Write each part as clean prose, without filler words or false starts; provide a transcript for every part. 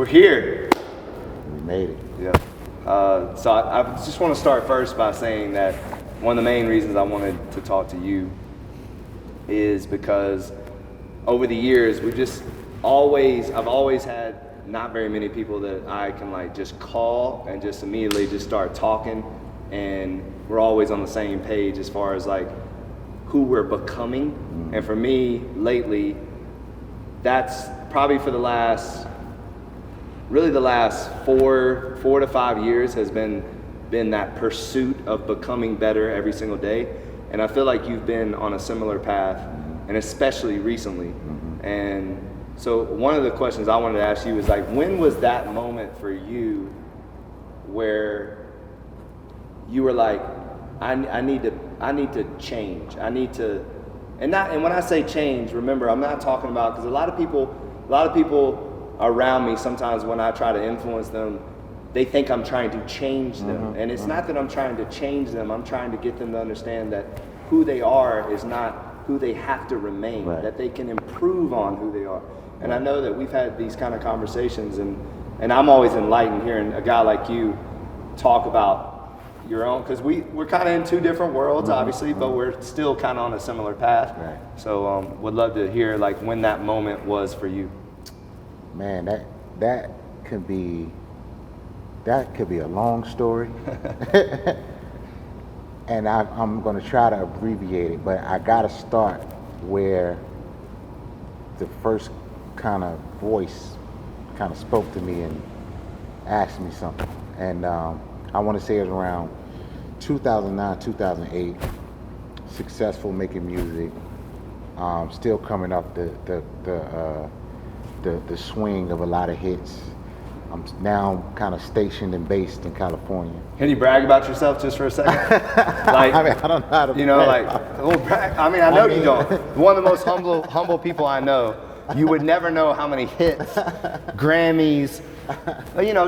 We're here. We made it. Yeah. So I just want to start first by saying that one of the main reasons I wanted to talk to you is because over the years I've always had not very many people that I can like just call and just immediately just start talking, and we're always on the same page as far as like who we're becoming. Mm-hmm. And for me lately, that's probably for the last 4 to 5 years has been that pursuit of becoming better every single day. And I feel like you've been on a similar path, and especially recently. Mm-hmm. And so one of the questions I wanted to ask you is like, when was that moment for you where you were like, I need to change. I need to, and when I say change, remember, I'm not talking about, because a lot of people around me, sometimes when I try to influence them, they think I'm trying to change them. Mm-hmm. And it's not that I'm trying to change them. I'm trying to get them to understand that who they are is not who they have to remain, right. That they can improve on who they are. And I know that we've had these kind of conversations, and I'm always enlightened hearing a guy like you talk about your own, because we're kind of in two different worlds, mm-hmm. obviously, but we're still kind of on a similar path. Right. So would love to hear like when that moment was for you. Man, that could be a long story. And I'm going to try to abbreviate it, but I got to start where the first kind of voice kind of spoke to me and asked me something. And I want to say it was around 2009, 2008, successful making music, still coming up the swing of a lot of hits. I'm now kind of stationed and based in California. Can you brag about yourself just for a second? Like, I mean, I don't know how to brag. I mean, I know you don't. One of the most humble people I know. You would never know how many hits, Grammys,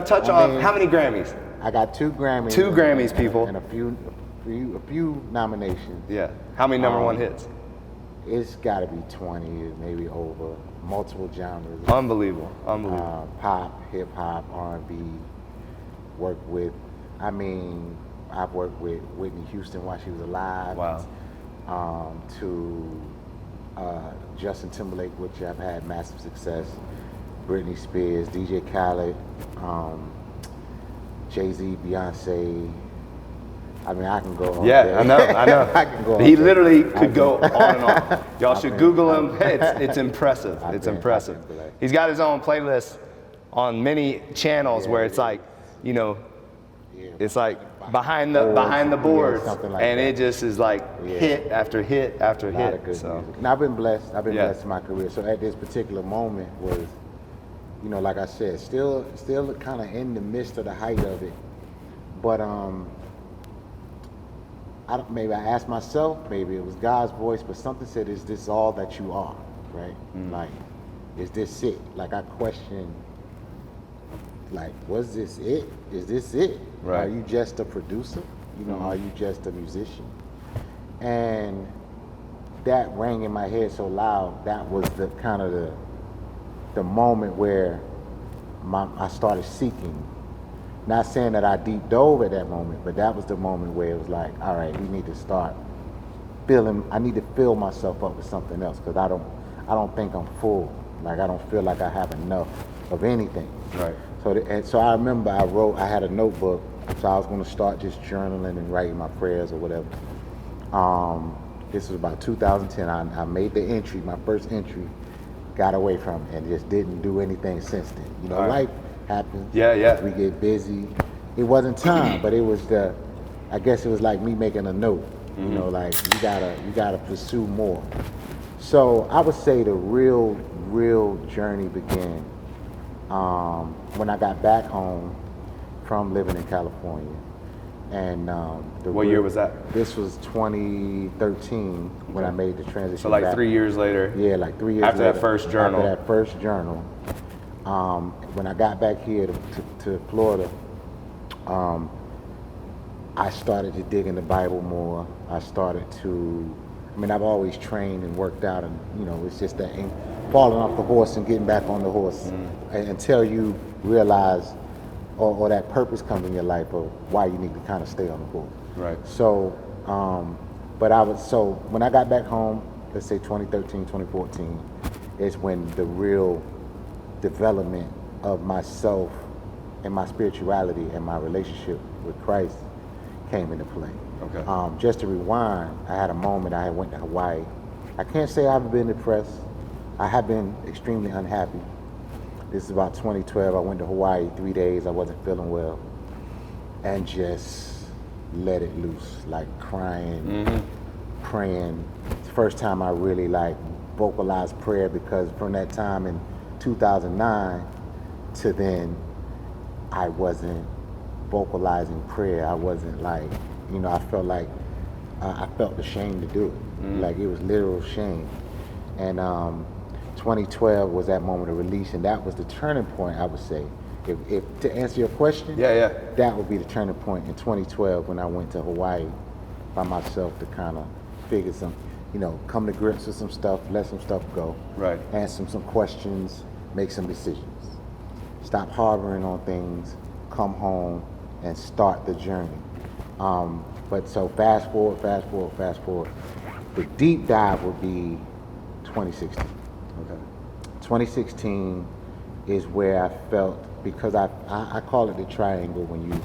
touch on how many Grammys? I got 2 Grammys. 2 Grammys, people. And a few nominations. Yeah. How many number one hits? It's got to be 20, maybe over. Multiple genres. Unbelievable. Pop, hip hop, R&B. I've worked with Whitney Houston while she was alive. Wow. To Justin Timberlake, which I've had massive success. Britney Spears, DJ Khaled, Jay-Z, Beyonce. I mean, I can go on. Yeah, I know. I can go on. He literally could go on and on. Y'all should Google him. It's impressive. It's impressive. He's got his own playlist on many channels where it's like, it's like behind the boards, and it just is like hit after hit after hit. So. And I've been blessed. I've been blessed in my career. So at this particular moment was, like I said, still kind of in the midst of the height of it, but maybe I asked myself, maybe it was God's voice, but something said, is this all that you are, right? Mm. Like, is this it? Like, I questioned, like, was this it? Is this it? Right. Are you just a producer? Are you just a musician? And that rang in my head so loud, that was the kind of the moment where I started seeking. Not saying that I deep dove at that moment, but that was the moment where it was like, all right, we need to start I need to fill myself up with something else, because I don't think I'm full. Like, I don't feel like I have enough of anything. Right. So I remember I had a notebook, so I was going to start just journaling and writing my prayers or whatever. This was about 2010. I made the entry, my first entry, got away from it, and just didn't do anything since then. Life happens. Yeah. We get busy. It wasn't time, but it was I guess it was like me making a note. Mm-hmm. Like you gotta pursue more. So I would say the real journey began when I got back home from living in California. And what year was that? This was 2013 when I made the transition. So like back. 3 years later. Yeah, like 3 years after later. That first journal. After that first journal. When I got back here to Florida, I started to dig in the Bible more. I mean, I've always trained and worked out, and it's just that falling off the horse and getting back on the horse until you realize, or that purpose comes in your life of why you need to kind of stay on the horse. Right. So, so when I got back home, let's say 2013, 2014, is when the real development of myself and my spirituality and my relationship with Christ came into play. Okay. Just to rewind, I had a moment. I went to Hawaii. I can't say I haven't been depressed. I have been extremely unhappy. This is about 2012. I went to Hawaii 3 days. I wasn't feeling well, and just let it loose, like crying, praying. It's the first time I really like vocalized prayer, because from that time in 2009 to then, I wasn't vocalizing prayer. I wasn't like, I felt like I felt ashamed to do it. Like it was literal shame. And 2012 was that moment of release, and that was the turning point, I would say. If to answer your question, that would be the turning point in 2012 when I went to Hawaii by myself to kind of figure some, come to grips with some stuff, let some stuff go, right? Answer some questions, make some decisions, stop harboring on things, come home, and start the journey. But so fast forward. The deep dive would be 2016. Okay. 2016 is where I felt, because I call it the triangle when you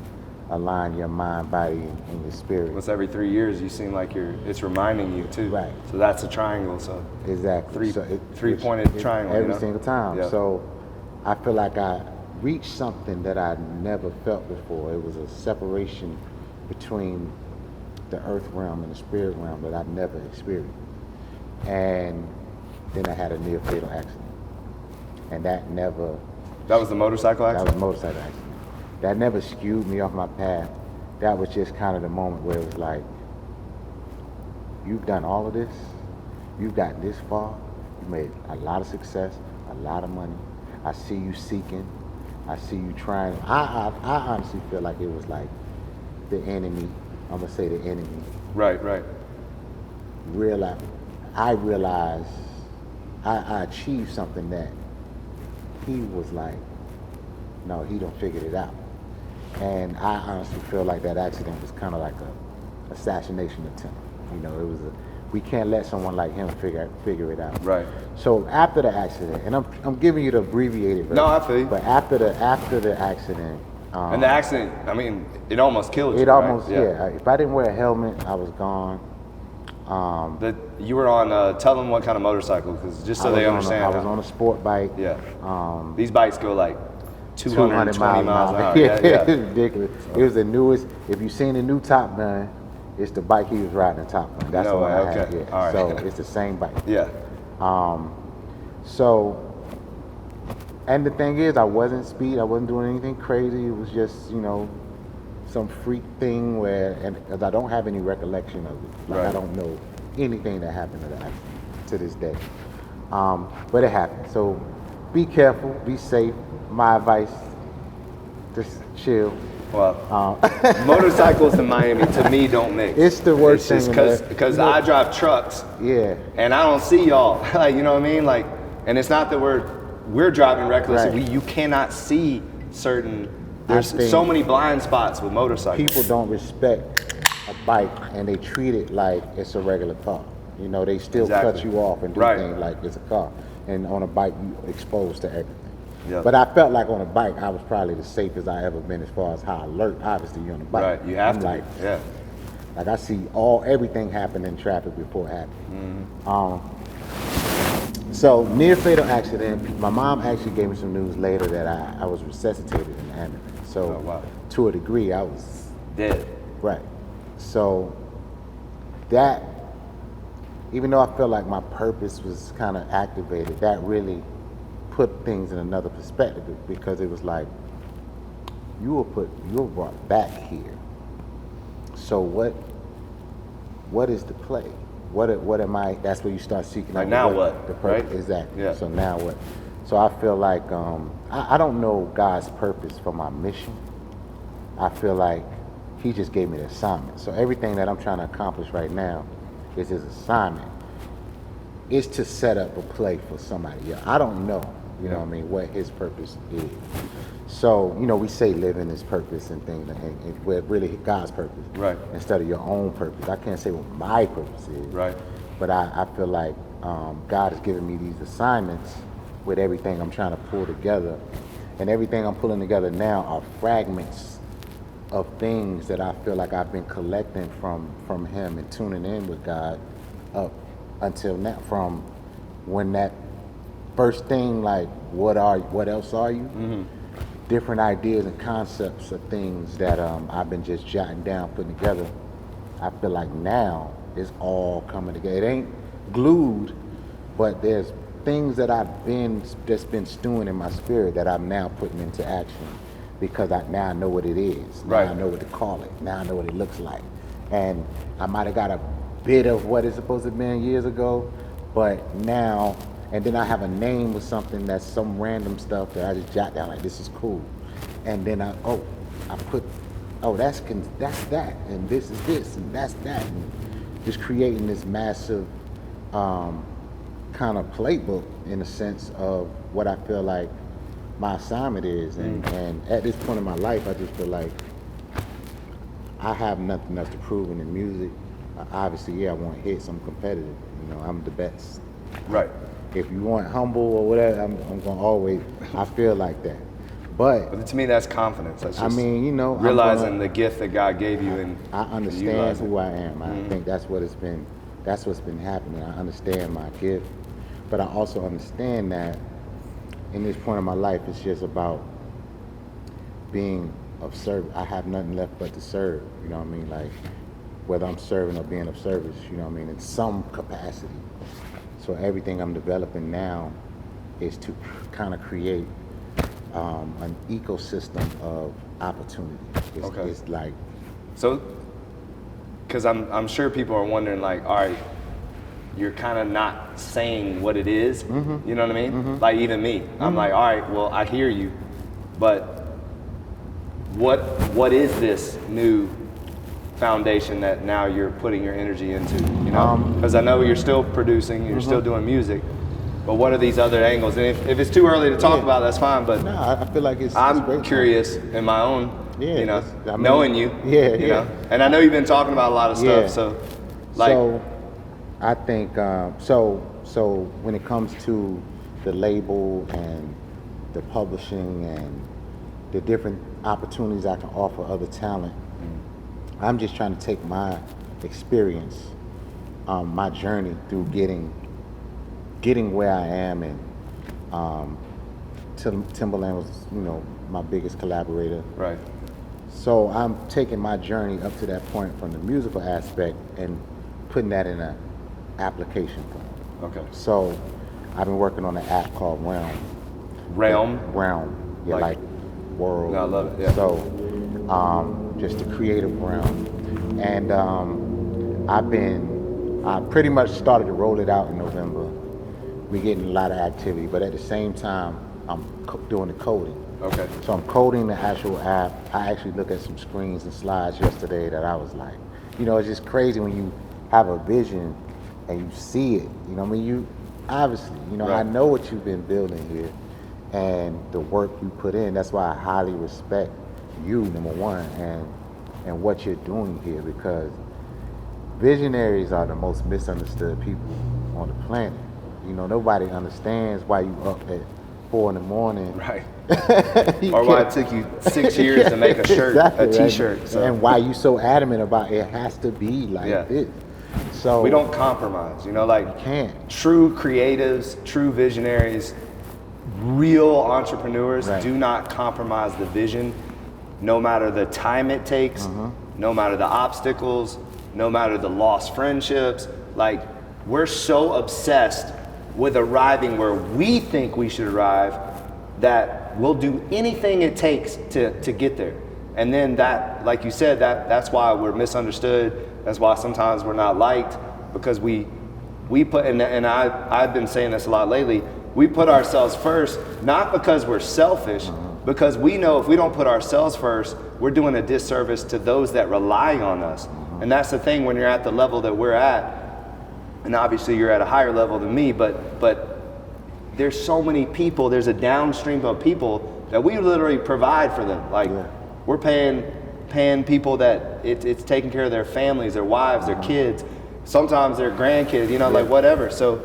align your mind, body, and your spirit. Once every 3 years, you seem like it's reminding you too. Right. So that's a triangle. So exactly. Three-pointed triangle. Every single time. Yeah. So I feel like I reached something that I never felt before. It was a separation between the earth realm and the spirit realm that I've never experienced. And then I had a near fatal accident. And that was the motorcycle accident? That was a motorcycle accident. That never skewed me off my path. That was just kind of the moment where it was like, you've done all of this, you've gotten this far, you made a lot of success, a lot of money. I see you seeking, I see you trying. I honestly feel like it was like the enemy, I'm gonna say the enemy. Right. I realized I achieved something that he was like, no, he done figured it out. And I honestly feel like that accident was kind of like a assassination attempt. It was we can't let someone like him figure it out. Right. So after the accident, and I'm giving you the abbreviated version. No, I feel you. But after the accident. And the accident, I mean, it almost killed you. It almost, right? yeah. If I didn't wear a helmet, I was gone. You were on, tell them what kind of motorcycle, because just so they understand. I was on a sport bike. Yeah. These bikes go like 220 miles an hour. Yeah. It's ridiculous. It was the newest. If you've seen the new Top Gun, it's the bike he was riding in Top Gun. That's the one I had. Yeah. All right. So it's the same bike. Yeah. And the thing is, I wasn't speed. I wasn't doing anything crazy. It was just, some freak thing because I don't have any recollection of it. Like, right. I don't know anything that happened to that to this day. But it happened. So be careful, be safe. My advice, just chill. Well, motorcycles in Miami to me don't mix. It's the worst thing. Because I drive trucks. Yeah. And I don't see y'all. Like, you know what I mean? Like, and it's not that we're driving recklessly. Right. You cannot see certain. There's so many blind spots with motorcycles. People don't respect a bike, and they treat it like it's a regular car. They still cut you off and do things like it's a car. And on a bike, you're exposed to everything. Yep. But I felt like on a bike, I was probably the safest I ever been as far as how alert, obviously, you're on a bike. Right, you have to like, be. Yeah. Like I see everything happen in traffic before it happened. So near fatal accident. My mom actually gave me some news later that I was resuscitated in the ambulance. So to a degree, I was dead. Right. So that, even though I felt like my purpose was kind of activated, that really put things in another perspective, because it was like, you were brought back here. So what is the play? What am I? That's where you start seeking. Like now what? Right? Exactly. Yeah. So now what? So I feel like I don't know God's purpose for my mission. I feel like He just gave me the assignment. So everything that I'm trying to accomplish right now is his assignment, is to set up a play for somebody else. I don't know, you know what I mean, what his purpose is. So, you know, we say living is purpose and things, and we're really God's purpose. Right. Instead of your own purpose. I can't say what my purpose is. Right. But I feel like God has given me these assignments with everything I'm trying to pull together. And everything I'm pulling together now are fragments of things that I feel like I've been collecting from him and tuning in with God up until now, from when that first thing, like, what else are you? Mm-hmm. Different ideas and concepts of things that I've been just jotting down, putting together. I feel like now it's all coming together. It ain't glued, but there's things that that's been stewing in my spirit that I'm now putting into action because now I know what it is. Now Right. I know what to call it. Now I know what it looks like. And I might have got a bit of what it's supposed to have been years ago, but now, and then I have a name with something that's some random stuff that I just jot down, like, this is cool. And then that's that, and this is this, and that's that. And just creating this massive kind of playbook in a sense of what I feel like my assignment is. And at this point in my life, I just feel like I have nothing else to prove in the music. Obviously, I want hits, I'm competitive. You know, I'm the best. Right. If you want humble or whatever, I'm gonna always, I feel like that. But to me, that's confidence. That's just I mean, you know, realizing the gift that God gave you, and I understand who I am. I think that's what's been happening. I understand my gift, but I also understand that in this point of my life, it's just about being of service. I have nothing left but to serve. You know what I mean? Like, whether I'm serving or being of service, you know what I mean, in some capacity. So everything I'm developing now is to kind of create an ecosystem of opportunity. It's like, so, because I'm sure people are wondering, like, all right, you're kind of not saying what it is. Mm-hmm. You know what I mean? Mm-hmm. Like, even me, mm-hmm. I'm like, all right, well, I hear you, but what is this new foundation that now you're putting your energy into? You know, because I know you're still producing, you're still doing music, but what are these other angles? And if it's too early to talk about, that's fine. But no, I feel like I'm great curious in my own, you know, knowing you, you know, and I know you've been talking about a lot of stuff. So, like, so I think so when it comes to the label and the publishing and the different opportunities I can offer other talent, I'm just trying to take my experience, my journey through getting where I am, and Timberland was, you know, my biggest collaborator. right. So I'm taking my journey up to that point from the musical aspect and putting that in an application form. Okay. So I've been working on an app called Realm. Yeah, like world. No, I love it. Yeah. So just a creative realm, and I pretty much started to roll it out in November. We're getting a lot of activity, but at the same time, I'm doing the coding. Okay. So I'm coding the actual app. I actually looked at some screens and slides yesterday that I was like, you know, it's just crazy when you have a vision and you see it. You know, I mean, you obviously, you know, right. I know what you've been building here and the work you put in. That's why I highly respect you, number one, and what you're doing here, because visionaries are the most misunderstood people on the planet. You know, nobody understands why you up at 4 a.m. Right. Or why it took you 6 years to make a shirt, exactly, a t-shirt. Right? So. And why you so adamant about it has to be like this. So we don't compromise, you know, like you can't. True creatives, true visionaries, real entrepreneurs do not compromise the vision, no matter the time it takes, no matter the obstacles, no matter the lost friendships. Like, we're so obsessed with arriving where we think we should arrive that we'll do anything it takes to get there. And then that, like you said, that's why we're misunderstood. That's why sometimes we're not liked, because we put, and I've been saying this a lot lately, we put ourselves first, not because we're selfish, because we know if we don't put ourselves first, we're doing a disservice to those that rely on us. And that's the thing, when you're at the level that we're at, and obviously you're at a higher level than me, but there's so many people, there's a downstream of people that we literally provide for them. Like we're paying people that it's taking care of their families, their wives, their kids, sometimes their grandkids, you know, like whatever. So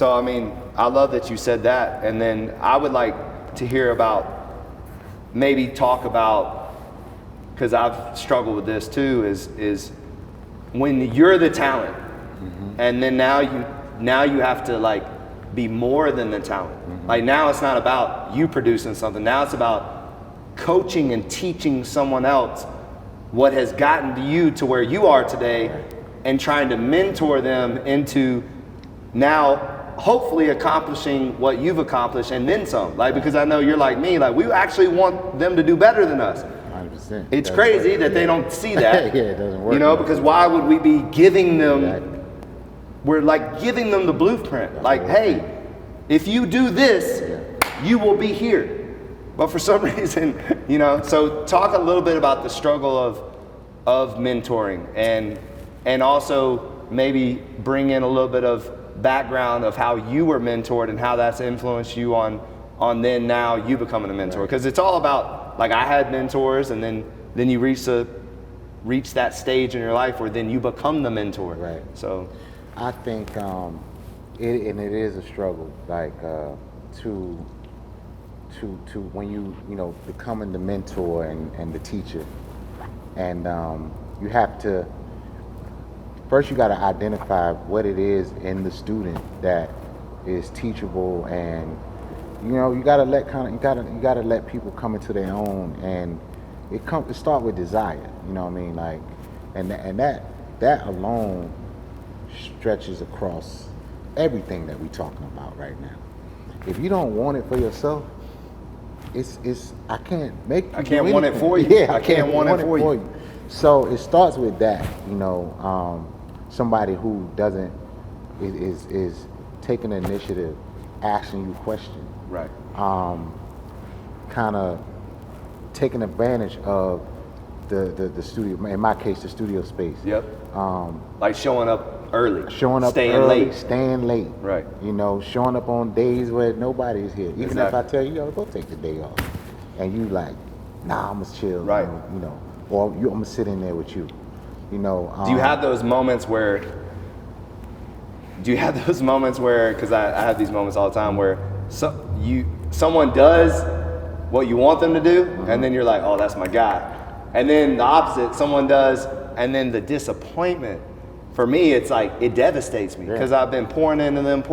I mean, I love that you said that. And then I would like to hear about, maybe talk about, because I've struggled with this too, is when you're the talent, and then now you have to like be more than the talent. Like now it's not about you producing something. Now it's about coaching and teaching someone else what has gotten to you to where you are today, and trying to mentor them into now hopefully accomplishing what you've accomplished and then some. Like, because I know you're like me, like we actually want them to do better than us. 100%. It's crazy that they don't see that. Yeah, it doesn't work. You know, because why would we be giving them, we're like giving them the blueprint. Like, hey, if you do this, you will be here. But for some reason, you know, so talk a little bit about the struggle of mentoring, and also maybe bring in a little bit of background of how you were mentored and how that's influenced you on then now you becoming a mentor. Because it's all about, like, I had mentors, and then you reach that stage in your life where then you become the mentor. Right. So I think it is a struggle, like to when you know, becoming the mentor and the teacher, and you have to first, you got to identify what it is in the student that is teachable, and you know, you got to let people come into their own, and it start with desire. You know what I mean? Like, and that alone stretches across everything that we're talking about right now. If you don't want it for yourself, I can't want it for you. Yeah, I can't want it for you. So it starts with that, you know, somebody who is taking the initiative, asking you questions, right? Kind of taking advantage of the studio. In my case, the studio space. Yep. Like showing up early, staying late. Right. You know, showing up on days where nobody's here. Even if I tell you, yo, go take the day off, and you like, nah, I'm gonna chill. Right. You know, or I'm gonna sit in there with you. You know. Do you have those moments where? Because I have these moments all the time where someone does what you want them to do, and then you're like, oh, that's my guy. And then the opposite, someone does, and then the disappointment. For me, it's like, it devastates me, because I've been pouring into them,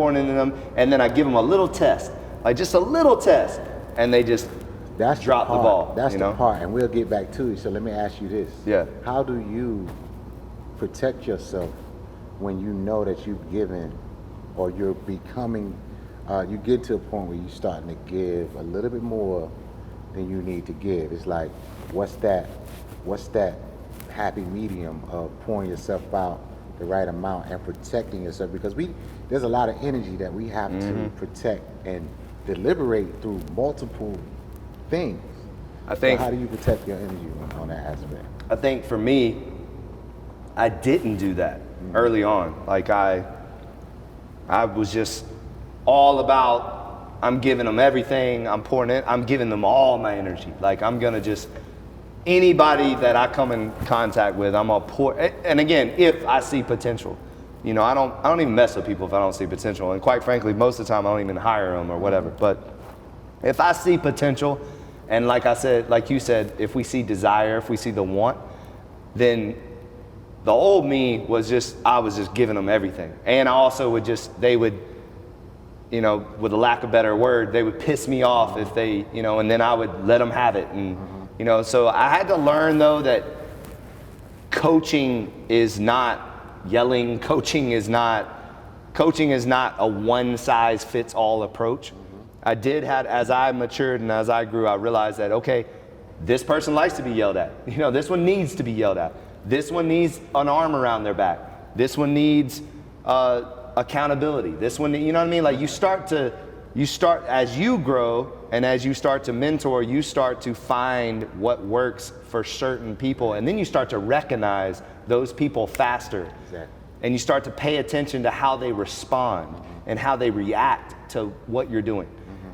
and then I give them a little test, like just a little test, and they just drop the ball. That's the part, and we'll get back to it. So let me ask you this. Yeah. How do you protect yourself when you know that you've given, or you're becoming, you get to a point where you're starting to give a little bit more than you need to give? It's like, what's that happy medium of pouring yourself out the right amount and protecting yourself? Because there's a lot of energy that we have to protect and deliberate through multiple things. I think. So how do you protect your energy on that aspect? I think for me, I didn't do that early on. Like I was just all about, I'm giving them everything, I'm pouring in, I'm giving them all my energy. Like I'm gonna just, anybody that I come in contact with, I'm gonna pour. And again, if I see potential, you know, I don't even mess with people if I don't see potential. And quite frankly, most of the time I don't even hire them or whatever. But if I see potential, and like I said, like you said, if we see desire, if we see the want, then the old me I was just giving them everything. And I also they would, you know, with a lack of better word, they would piss me off if they, you know, and then I would let them have it. And, you know, so I had to learn though that coaching is not yelling. Coaching is not a one size fits all approach. As I matured and as I grew, I realized that, okay, this person likes to be yelled at. You know, this one needs to be yelled at. This one needs an arm around their back. This one needs accountability. This one, you know what I mean? Like you start as you grow and as you start to mentor, you start to find what works for certain people, and then you start to recognize those people faster. Exactly. and you start to pay attention to how they respond and how they react to what you're doing.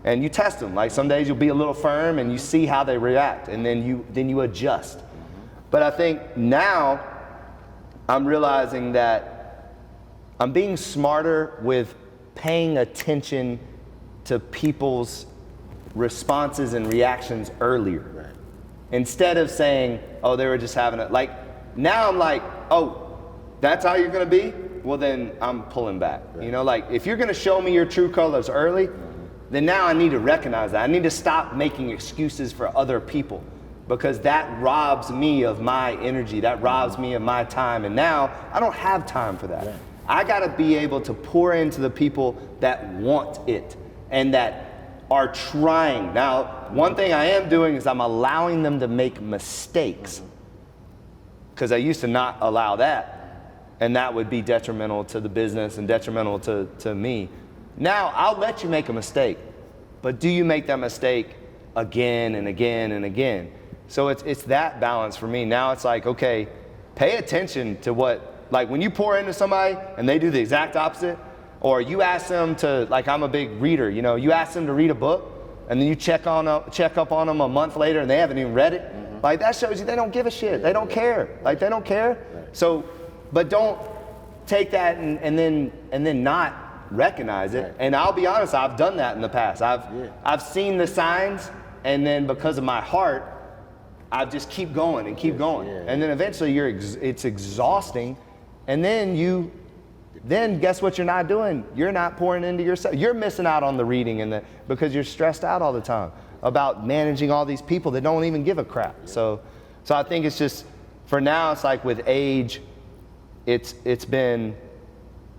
And you test them. Like some days you'll be a little firm and you see how they react, and then you adjust. But I think now I'm realizing that I'm being smarter with paying attention to people's responses and reactions earlier. Right. Instead of saying, oh, they were just having it. Like, now I'm like, oh, that's how you're gonna be? Well, then I'm pulling back. Right. You know, like if you're gonna show me your true colors early, then now I need to recognize that. I need to stop making excuses for other people, because that robs me of my energy, that robs me of my time, and now I don't have time for that. Right. I gotta be able to pour into the people that want it and that are trying. Now, one thing I am doing is I'm allowing them to make mistakes, because I used to not allow that, and that would be detrimental to the business and detrimental to me. Now, I'll let you make a mistake, but do you make that mistake again and again and again? So it's that balance for me. Now it's like, okay, pay attention to what, like when you pour into somebody and they do the exact opposite, or you ask them to, like I'm a big reader, you know, you ask them to read a book and then you check up on them a month later and they haven't even read it. Like that shows you they don't give a shit. They don't care. Like they don't care. So, but don't take that and then not recognize it. And I'll be honest, I've done that in the past. I've seen the signs, and then because of my heart, I just keep going and keep going. And then eventually it's exhausting. And then guess what you're not doing? You're not pouring into yourself. You're missing out on the reading because you're stressed out all the time about managing all these people that don't even give a crap. So I think it's just, for now, it's like with age,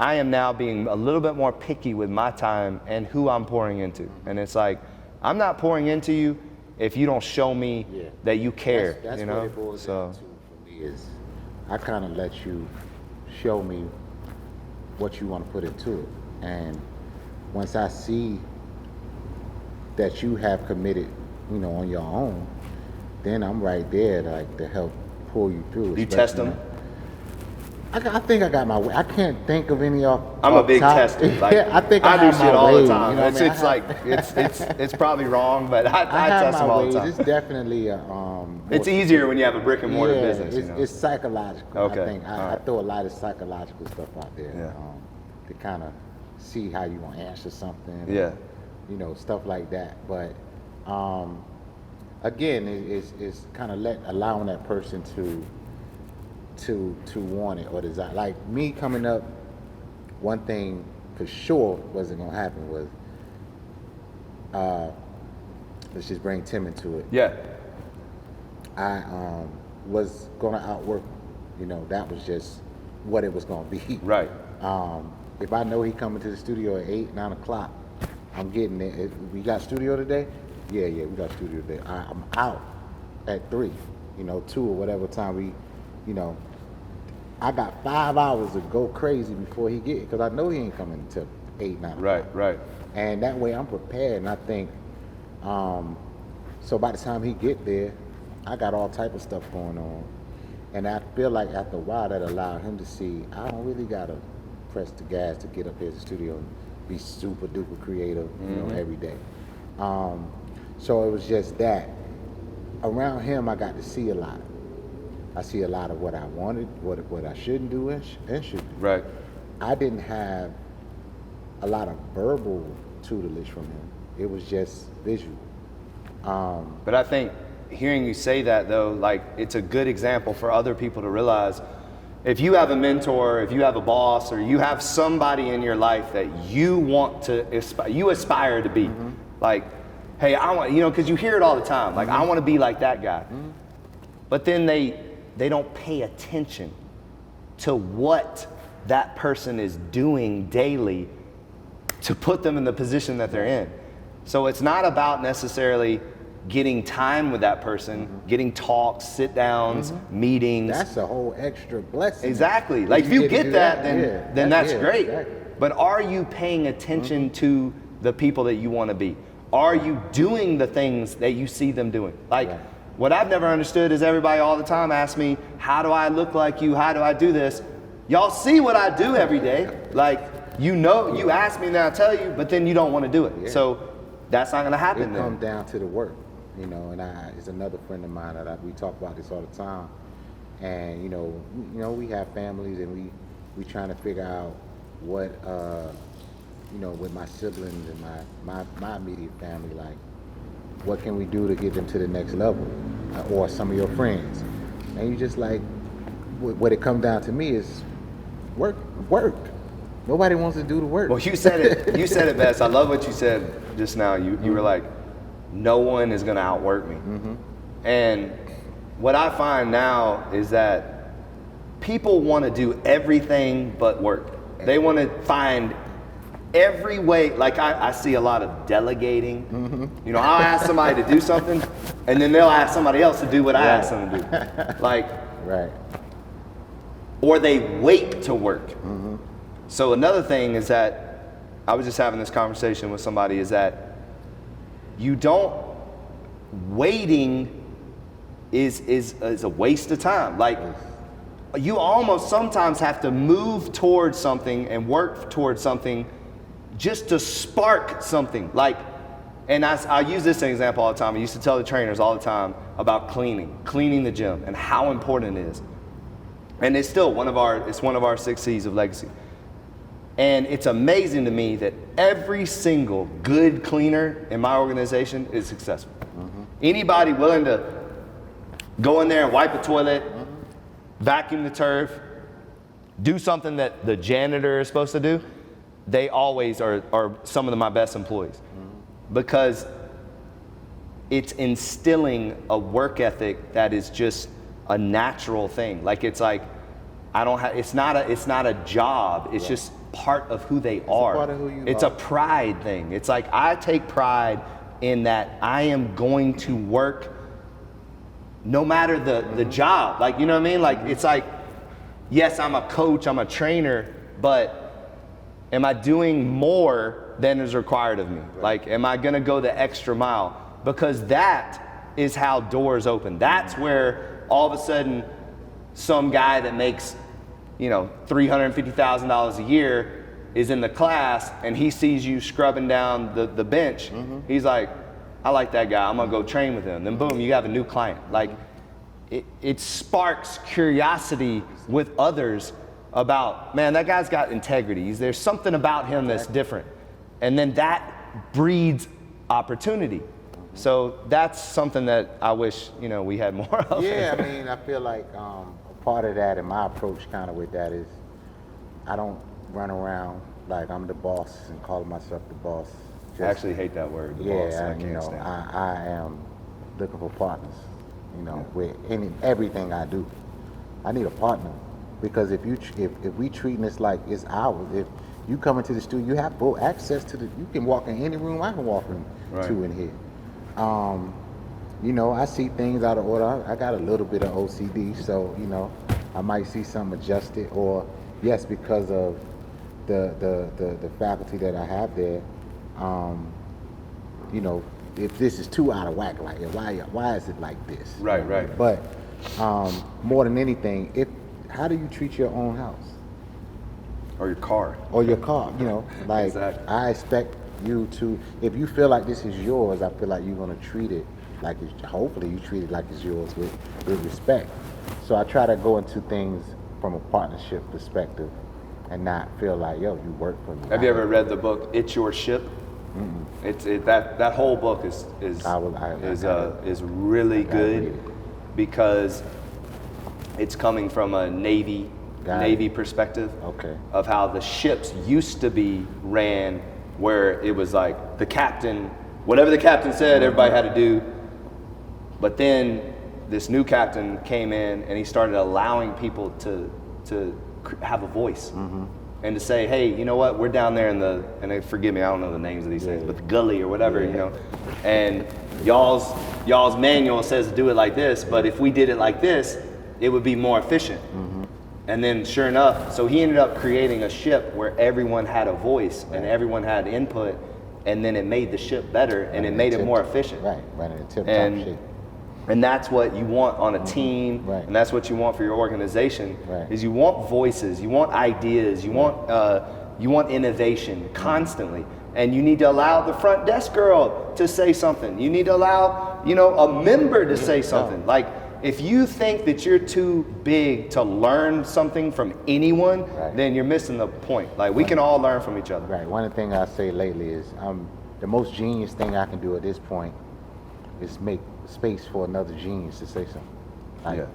I am now being a little bit more picky with my time and who I'm pouring into. And it's like, I'm not pouring into you if you don't show me that you care. That's you know? what it boils down to for me, is I kind of let you show me what you want to put into it. And once I see that you have committed, on your own, then I'm right there to help pull you through. You test them? I think I got my way. I can't think of any off. I'm a big tester. Like, I think I do have shit my all ways, the time. you know what I mean? It's probably wrong, but I have test my them all ways. the time. It's definitely It's easier when you have a brick and mortar business. It's psychological. Okay. I think I throw a lot of psychological stuff out there to kind of see how you want to answer something. Yeah. Or, stuff like that. But again, it's kind of allowing that person to want it or desire. Like me coming up, one thing for sure wasn't gonna happen was let's just bring Tim into it. Yeah. I was gonna outwork him. That was just what it was gonna be. Right. If I know he coming to the studio at 8, 9 o'clock, I'm getting there. We got studio today? Yeah, we got studio today. I'm out at 3, 2 or whatever time we, I got 5 hours to go crazy before he get, because I know he ain't coming until 8, 9 o'clock. Right. And that way I'm prepared, and I think, so by the time he get there, I got all type of stuff going on. And I feel like after a while that allowed him to see, I don't really gotta press the gas to get up here to the studio and be super duper creative, every day. So it was just that. Around him, I got to see a lot. I see a lot of what I wanted, what I shouldn't do and should do. Right. I didn't have a lot of verbal tutelage from him. It was just visual. But I think hearing you say that, though, like, it's a good example for other people to realize, if you have a mentor, if you have a boss, or you have somebody in your life that you want to aspire to be, like, hey, I want, because you hear it all the time, like, I want to be like that guy. But then they don't pay attention to what that person is doing daily to put them in the position that they're in. So it's not about necessarily getting time with that person, getting talks, sit downs, meetings. That's a whole extra blessing. Exactly. Like if you get that, then that's great. Exactly. But are you paying attention to the people that you want to be? Are you doing the things that you see them doing? Like what I've never understood is everybody all the time asks me, how do I look like you? How do I do this? y'all see what I do every day. Like, you know, you ask me and I tell you, but then you don't want to do it. Yeah. So that's not going to happen. It comes down to the work, you know. And it's another friend of mine that we talk about this all the time. And you know, we have families, and we trying to figure out what you know, with my siblings and my immediate family, like, what can we do to get them to the next level, or some of your friends. And you just like, what it comes down to me is work. Nobody wants to do the work. Well, you said it best. I love what you said just now. You were like, no one is going to outwork me. And what I find now is that people want to do everything but work. They want to find every way. Like, I see a lot of delegating. You know, I'll ask somebody to do something, and then they'll ask somebody else to do what I asked them to do. Like, Right. Or they wait to work. So another thing is that I was just having this conversation with somebody, is that waiting is a waste of time. Like, you almost sometimes have to move towards something and work towards something just to spark something. Like, and I use this example all the time. I used to tell the trainers all the time about cleaning the gym and how important it is. And it's still one of our 6 C's of legacy. And it's amazing to me that every single good cleaner in my organization is successful. Anybody willing to go in there and wipe a toilet, vacuum the turf, do something that the janitor is supposed to do, they always are some of my best employees. Because it's instilling a work ethic that is just a natural thing. Like, it's like, it's not a job. It's just part of who they are. Part of who you it's are. a pride thing. It's like, I take pride in that I am going to work no matter the job. Like, you know what I mean? Like, it's like, yes, I'm a coach, I'm a trainer, but am I doing more than is required of me? Like, am I gonna go the extra mile? Because that is how doors open. That's where all of a sudden some guy that makes, you know, $350,000 a year is in the class, and he sees you scrubbing down the bench. He's like, I like that guy, I'm gonna go train with him. Then boom, you have a new client. Like, it sparks curiosity with others about, man, that guy's got integrity. There's something about him that's different. And then that breeds opportunity. So that's something that I wish, you know, we had more of. Yeah, I mean, I feel like a part of that, and my approach kind of with that, is I don't run around like I'm the boss and call myself the boss. I actually hate that word, the boss. I can't stand it. I am looking for partners, you know, with everything I do. I need a partner, because if we treating this like it's ours, if you come into the studio, you have full access to you can walk in any room I can walk into in here. You know, I see things out of order. I got a little bit of OCD, so, you know, I might see something adjusted, or yes, because of the faculty that I have there, you know, if this is too out of whack, like, why is it like this? Right. But more than anything, how do you treat your own house? Or your car. Or your car, you know, like, Exactly. I expect you to, if you feel like this is yours, I feel like you're gonna treat it like hopefully you treat it like it's yours with respect. So I try to go into things from a partnership perspective and not feel like, yo, you work for me. Have you ever read the book It's Your Ship? That whole book is really good, because it's coming from a Navy perspective of how the ships used to be ran, where it was like the captain, whatever the captain said, everybody had to do. But then this new captain came in, and he started allowing people to have a voice and to say, hey, you know what, we're down there and forgive me, I don't know the names of these things, but the gully or whatever, you know, and y'all's manual says to do it like this, but if we did it like this, it would be more efficient. And then sure enough, so he ended up creating a ship where everyone had a voice and everyone had input, and then it made the ship better, and it made it more efficient. Right, in a tip-top shape. And that's what you want on a team, Right. and that's what you want for your organization. Right. Is you want voices, you want ideas, you want innovation constantly, and you need to allow the front desk girl to say something. You need to allow a member to say something. Like if you think that you're too big to learn something from anyone, Right. then you're missing the point. Like we can all learn from each other. Right. One of the things I say lately is the most genius thing I can do at this point is make space for another genius to say something. Like,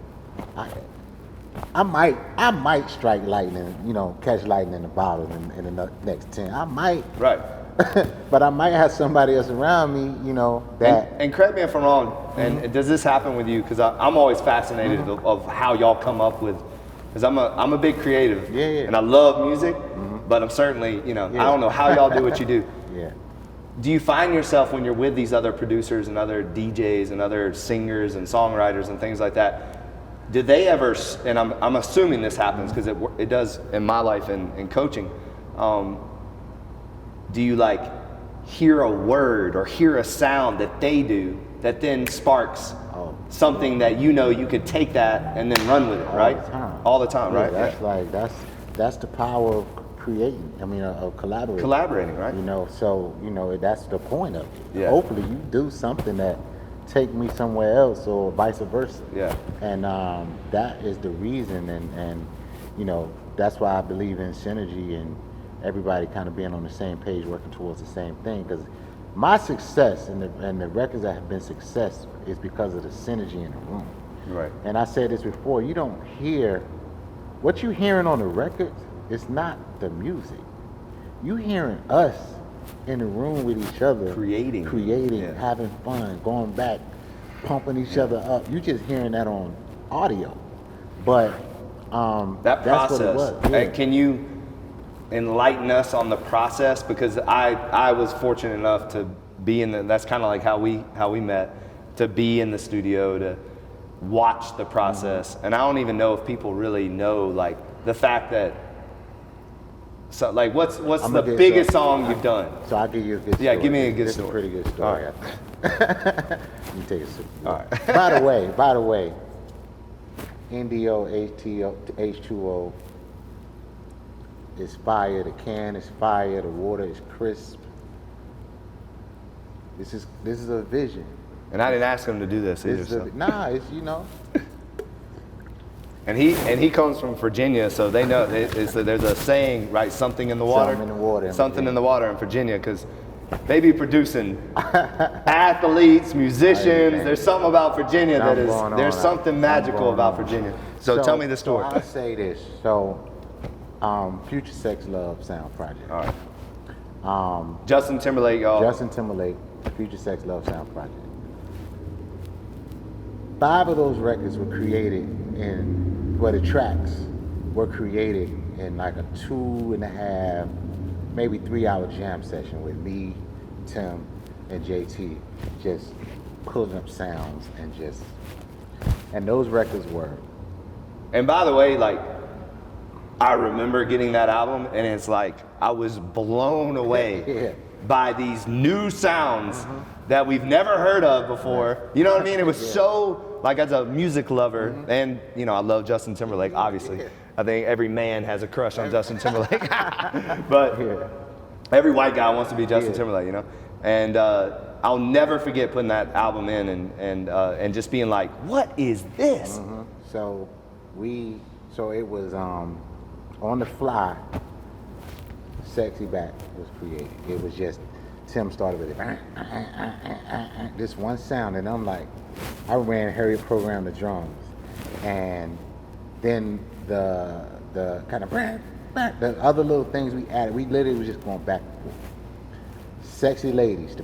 I might strike lightning, catch lightning in a bottle in the next 10. I might. Right. But I might have somebody else around me, that. And correct me if I'm wrong. And does this happen with you? Because I'm always fascinated of how y'all come up with. Because I'm a big creative. Yeah. And I love music, but I'm certainly I don't know how y'all do what you do. Yeah. Do you find yourself when you're with these other producers and other DJs and other singers and songwriters and things like that? Do they ever? And I'm assuming this happens because it does in my life in coaching. Do you like hear a word or hear a sound that they do that then sparks something that you could take that and then run with it, right? All the time, right? That's the power of creating. Of collaborating. Collaborating, right? So that's the point of it. Yeah. Hopefully you do something that take me somewhere else or vice versa. Yeah. And that is the reason, and that's why I believe in synergy and everybody kind of being on the same page, working towards the same thing. Because my success and the records that have been success is because of the synergy in the room. Right. And I said this before, you don't hear what you're hearing on the records. It's not the music. You hearing us in the room with each other, creating, yeah. Having fun, going back, pumping each other up. You just hearing that on audio, but that process. That's what it was. Yeah. Can you enlighten us on the process? Because I was fortunate enough to be in that's kind of like how we met, to be in the studio, to watch the process. And I don't even know if people really know like the fact that. So like what's the biggest song you've done? So I'll give you a good story. Yeah, give me a good This story. is a pretty good story. All right. Let me take a sip. All right. By the way, NDO H2O is fire. The can is fire. The water is crisp. This is a vision. And I didn't ask him to do this either. It's And he comes from Virginia, so they know. There's a saying, right? Something in the water. Something in the water. Something in the water in Virginia, because they be producing athletes, musicians. There's something about Virginia there's something magical about Virginia. So tell me the story. So I'll say this. So, Future Sex Love Sound Project. All right. Justin Timberlake, y'all. Justin Timberlake, Future Sex Love Sound Project. 5 of those records were created the tracks were created in like a 2.5, maybe 3-hour jam session with me, Tim, and JT, just pulling up sounds and those records were. And by the way, like, I remember getting that album, and it's like I was blown away by these new sounds that we've never heard of before. You know what I mean? It was so, like, as a music lover, and I love Justin Timberlake, obviously. I think every man has a crush on Justin Timberlake. But every white guy wants to be Justin Timberlake, And I'll never forget putting that album in and just being like, what is this? So it was on the fly. Sexy Back was created. It was just Tim started with it. This one sound, and I'm like, I ran Harriet program the drums, and then the kind of the other little things we added. We literally was just going back and forth. Sexy Ladies,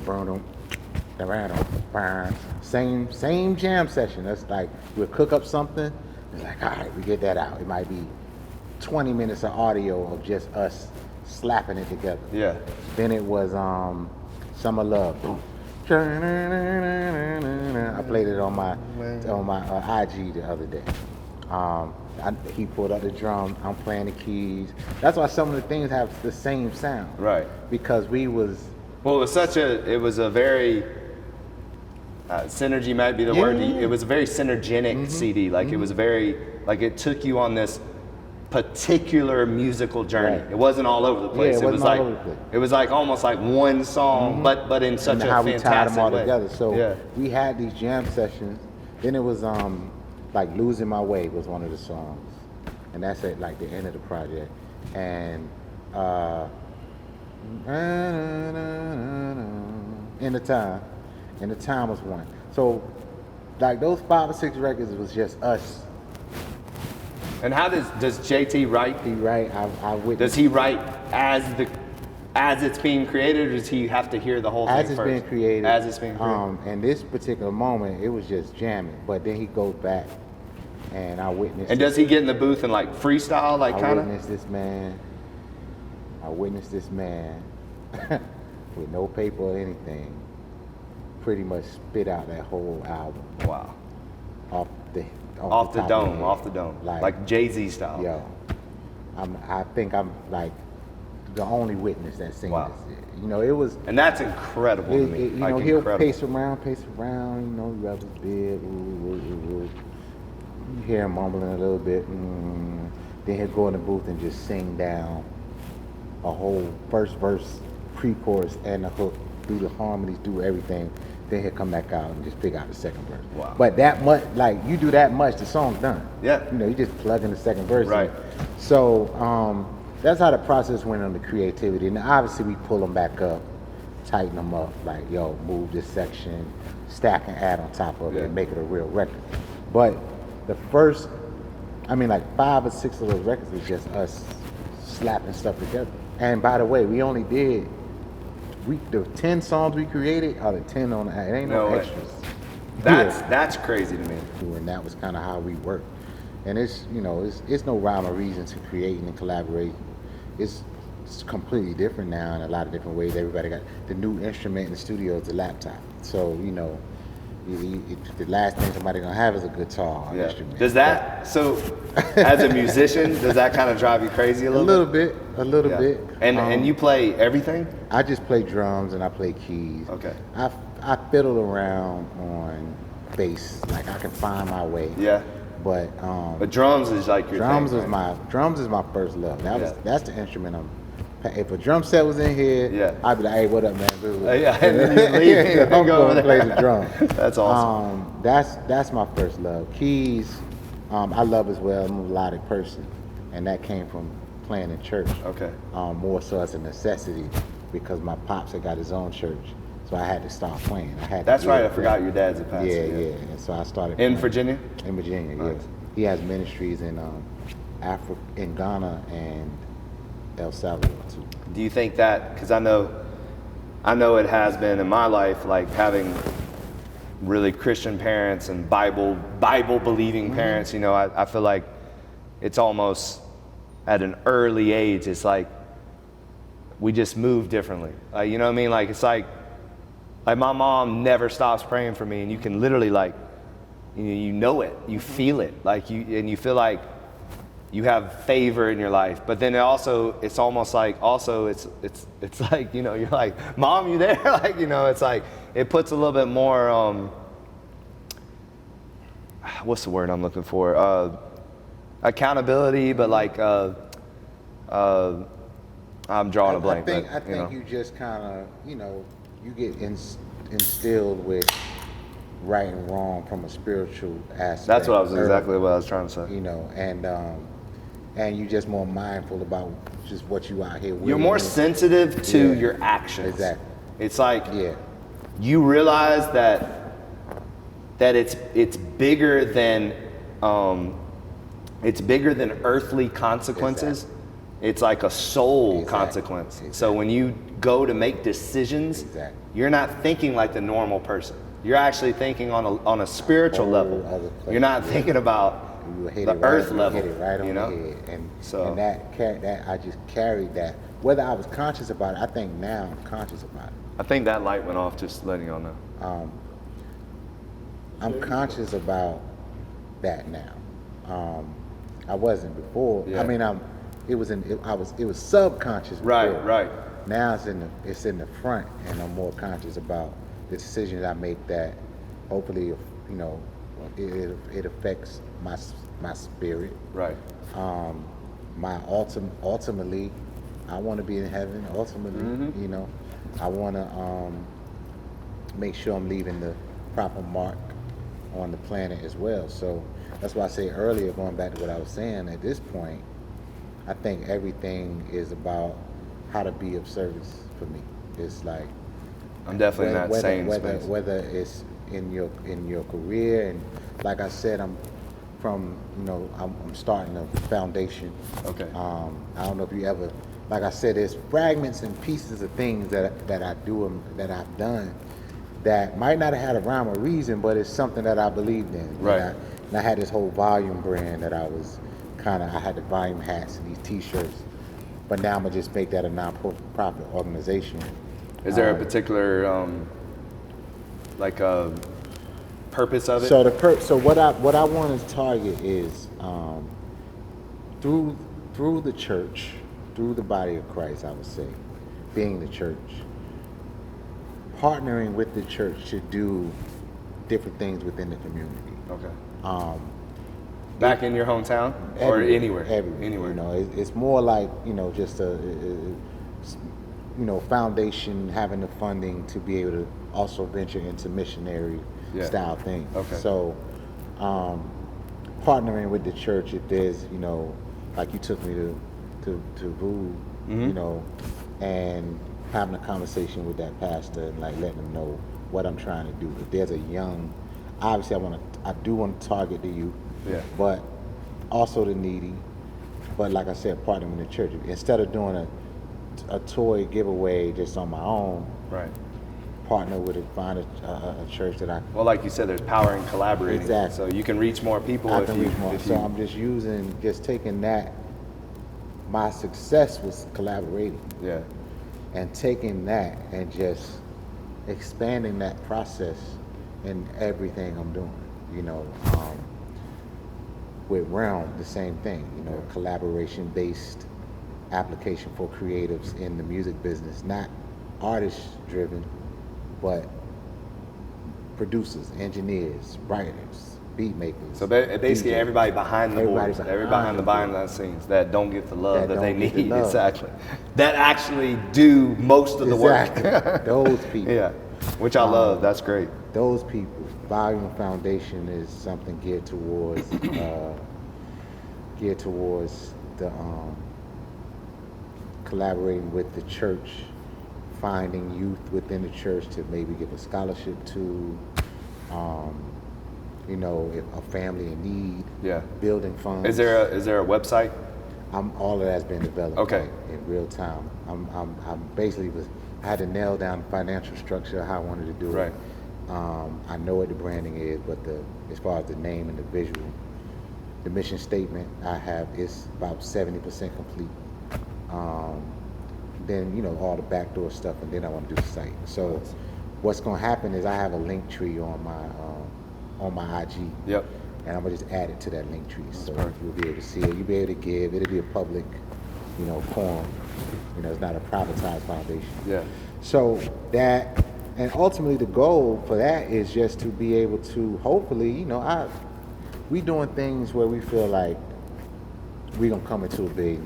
same jam session. That's like we'll cook up something. It's like, all right, we get that out. It might be 20 minutes of audio of just us slapping it together. Yeah. Then it was Summer Love. I played it on my IG the other day. He pulled out the drum. I'm playing the keys. That's why some of the things have the same sound. Right. Because we was. Well, it was a very synergy might be the word. It was a very synergenic CD. Like it was very, like it took you on this particular musical journey. Right. It wasn't all over the place. Yeah, it wasn't all over the place. It was like almost like one song, but in such and a how fantastic we tied them all way. together. So yeah. we had these jam sessions. Then it was like "Losing My Way" was one of the songs, and that's at like the end of the project. And in the time was one. So like those 5 or 6 records was just us. And how does JT write? He write. I witnessed. Does he write as it's being created, or does he have to hear the whole thing as it's first? being created? As it's being created. And this particular moment, it was just jamming. But then he goes back, and I witnessed. And does he get in the booth and like freestyle, like I kind of? witnessed this man with no paper or anything, pretty much spit out that whole album. Wow. Off the dome, like Jay-Z style. Yo, I think I'm like the only witness that seen Wow. this. You know, it was. And that's incredible to me. You like know, he'll incredible. pace around. You know, he rubs his beard. You hear him mumbling a little bit. Then he'll go in the booth and just sing down a whole first verse, pre-chorus, and the hook, do the harmonies, do everything. Then he'll come back out and just pick out the second verse. Wow. But that much, like you do that much, the song's done. Yeah. You know, you just plug in the second verse. Right. So that's how the process went on the creativity. And obviously we pull them back up, tighten them up, like, yo, move this section, stack and add on top of it, and make it a real record. But the first, like 5 or 6 of those records was just us slapping stuff together. And by the way, we only did, the 10 songs we created are the 10 on the, it ain't no extras. That's crazy to me. And that was kind of how we worked. And it's, you know, it's no rhyme or reason to creating and collaborating. It's completely different now in a lot of different ways. Everybody got the new instrument in the studio is a laptop. So, you know, the last thing somebody gonna have is a guitar or instrument. Does that, so as a musician, does that kind of drive you crazy a little bit? A little bit. And you play everything? I just play drums and I play keys. Okay. I fiddle around on bass, like I can find my way. Yeah. But drums is like your drums thing, is right? drums is my first love. That's the instrument if a drum set was in here, I'd be like, hey, what up, man? And then you leave. I'm going to play the drum. That's awesome. That's my first love. Keys, I love as well. I'm a melodic person, and that came from playing in church. Okay. More so as a necessity because my pops had got his own church, so I had to start playing. That's right. I forgot your dad's a pastor. Yeah. And so I started in Virginia. In Virginia, nice. Yes. He has ministries in in Ghana and El Salvador too. Do you think that, because I know it has been in my life, like having really Christian parents and Bible believing parents, you know, I feel like it's almost at an early age, it's like we just move differently. You know what I mean? Like it's like my mom never stops praying for me, and you can literally like, you know it, you feel it, like you feel like you have favor in your life, but then it's almost like it's like, you know, you're like, Mom, you there? Like, you know, it's like it puts a little bit more what's the word I'm looking for? Accountability, but like I'm drawing a blank. I think you just kind of, you know, you get instilled with right and wrong from a spiritual aspect. That's exactly what I was trying to say. You know, and you're just more mindful about just what you out here with. You're more sensitive to your actions. Exactly. It's like you realize that it's bigger than earthly consequences. Exactly. It's like a soul consequence. Exactly. So when you go to make decisions, you're not thinking like the normal person. You're actually thinking on a spiritual level. You're not thinking about the earth level. Hit it right on you know? the head. And that I just carried that. Whether I was conscious about it, I think now I'm conscious about it. I think that light went off, just letting y'all know. I'm conscious about that now. I wasn't before. Yeah. I mean, it was subconscious before. Right. Now it's in the front, and I'm more conscious about the decisions I make that hopefully, you know, it affects my spirit. Right. Ultimately, I want to be in heaven. Ultimately, you know, I want to make sure I'm leaving the proper mark on the planet as well. So that's why I say earlier, going back to what I was saying, at this point, I think everything is about how to be of service for me. It's like I'm definitely in that same space. Whether it's in your career, and like I said, I'm starting a foundation. Okay. I don't know if you ever, like I said, there's fragments and pieces of things that I do and that I've done that might not have had a rhyme or reason, but it's something that I believed in. Right. And I had this whole volume brand that I had the volume hats and these T-shirts, but now I'm gonna just make that a non-profit organization. Is there a particular purpose of it? So what I want to target is through the church, through the body of Christ, I would say, being the church, partnering with the church to do different things within the community. Okay. Back in your hometown or anywhere? Anywhere. You know, it's more like, you know, just a foundation, having the funding to be able to also venture into missionary style things. Okay. So, partnering with the church, if there's, you know, like you took me to VU, you know, and having a conversation with that pastor and like letting them know what I'm trying to do. If there's a young, obviously I do want to target the youth, but also the needy. But like I said, partnering with the church. Instead of doing a toy giveaway just on my own, right, partner with it, find a church that I. Well, like you said, there's power in collaborating. Exactly. So you can reach more people. I can reach more. So I'm just taking that. My success was collaborating. Yeah. And taking that and just expanding that process in everything I'm doing. You know, with Realm, the same thing. You know, collaboration-based application for creatives in the music business, not artist-driven, but producers, engineers, writers, beat makers. So basically, DJs. Everybody behind the scenes that don't get the love that they need. Exactly. That actually do most of the work. Those people. Yeah. Which I love. That's great. Those people. Volume Foundation is something geared towards the collaborating with the church, finding youth within the church to maybe give a scholarship to, you know, if a family in need, building funds. Is there a website? All of that's been developed in real time. I'm basically I had to nail down the financial structure, how I wanted to do it. I know what the branding is, but as far as the name and the visual, the mission statement I have is about 70% complete. Then, you know, all the backdoor stuff, and then I want to do the site. So what's going to happen is I have a link tree on my IG. Yep. And I'm going to just add it to that link tree. So perfect. you'll be able to see it. You'll be able to give. It'll be a public, you know, forum. You know, it's not a privatized foundation. Yeah. So that, and ultimately the goal for that is just to be able to, hopefully, you know, we doing things where we feel like we're going to come into $1 billion.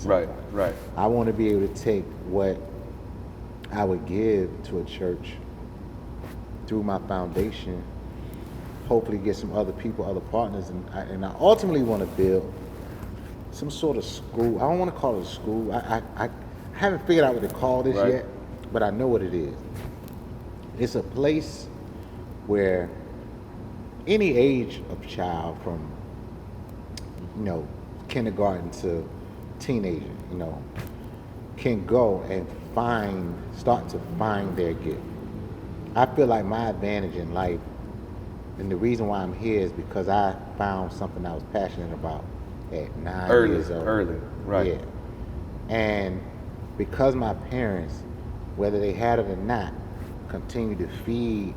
Right. I want to be able to take what I would give to a church through my foundation, hopefully get some other people, other partners, and I ultimately want to build some sort of school. I don't want to call it a school. I haven't figured out what to call this yet, but I know what it is. It's a place where any age of child, from, you know, kindergarten to teenager, you know, can go and start to find their gift. I feel like my advantage in life, and the reason why I'm here, is because I found something I was passionate about at 9 years old. Early, right. Yeah. And because my parents, whether they had it or not, continued to feed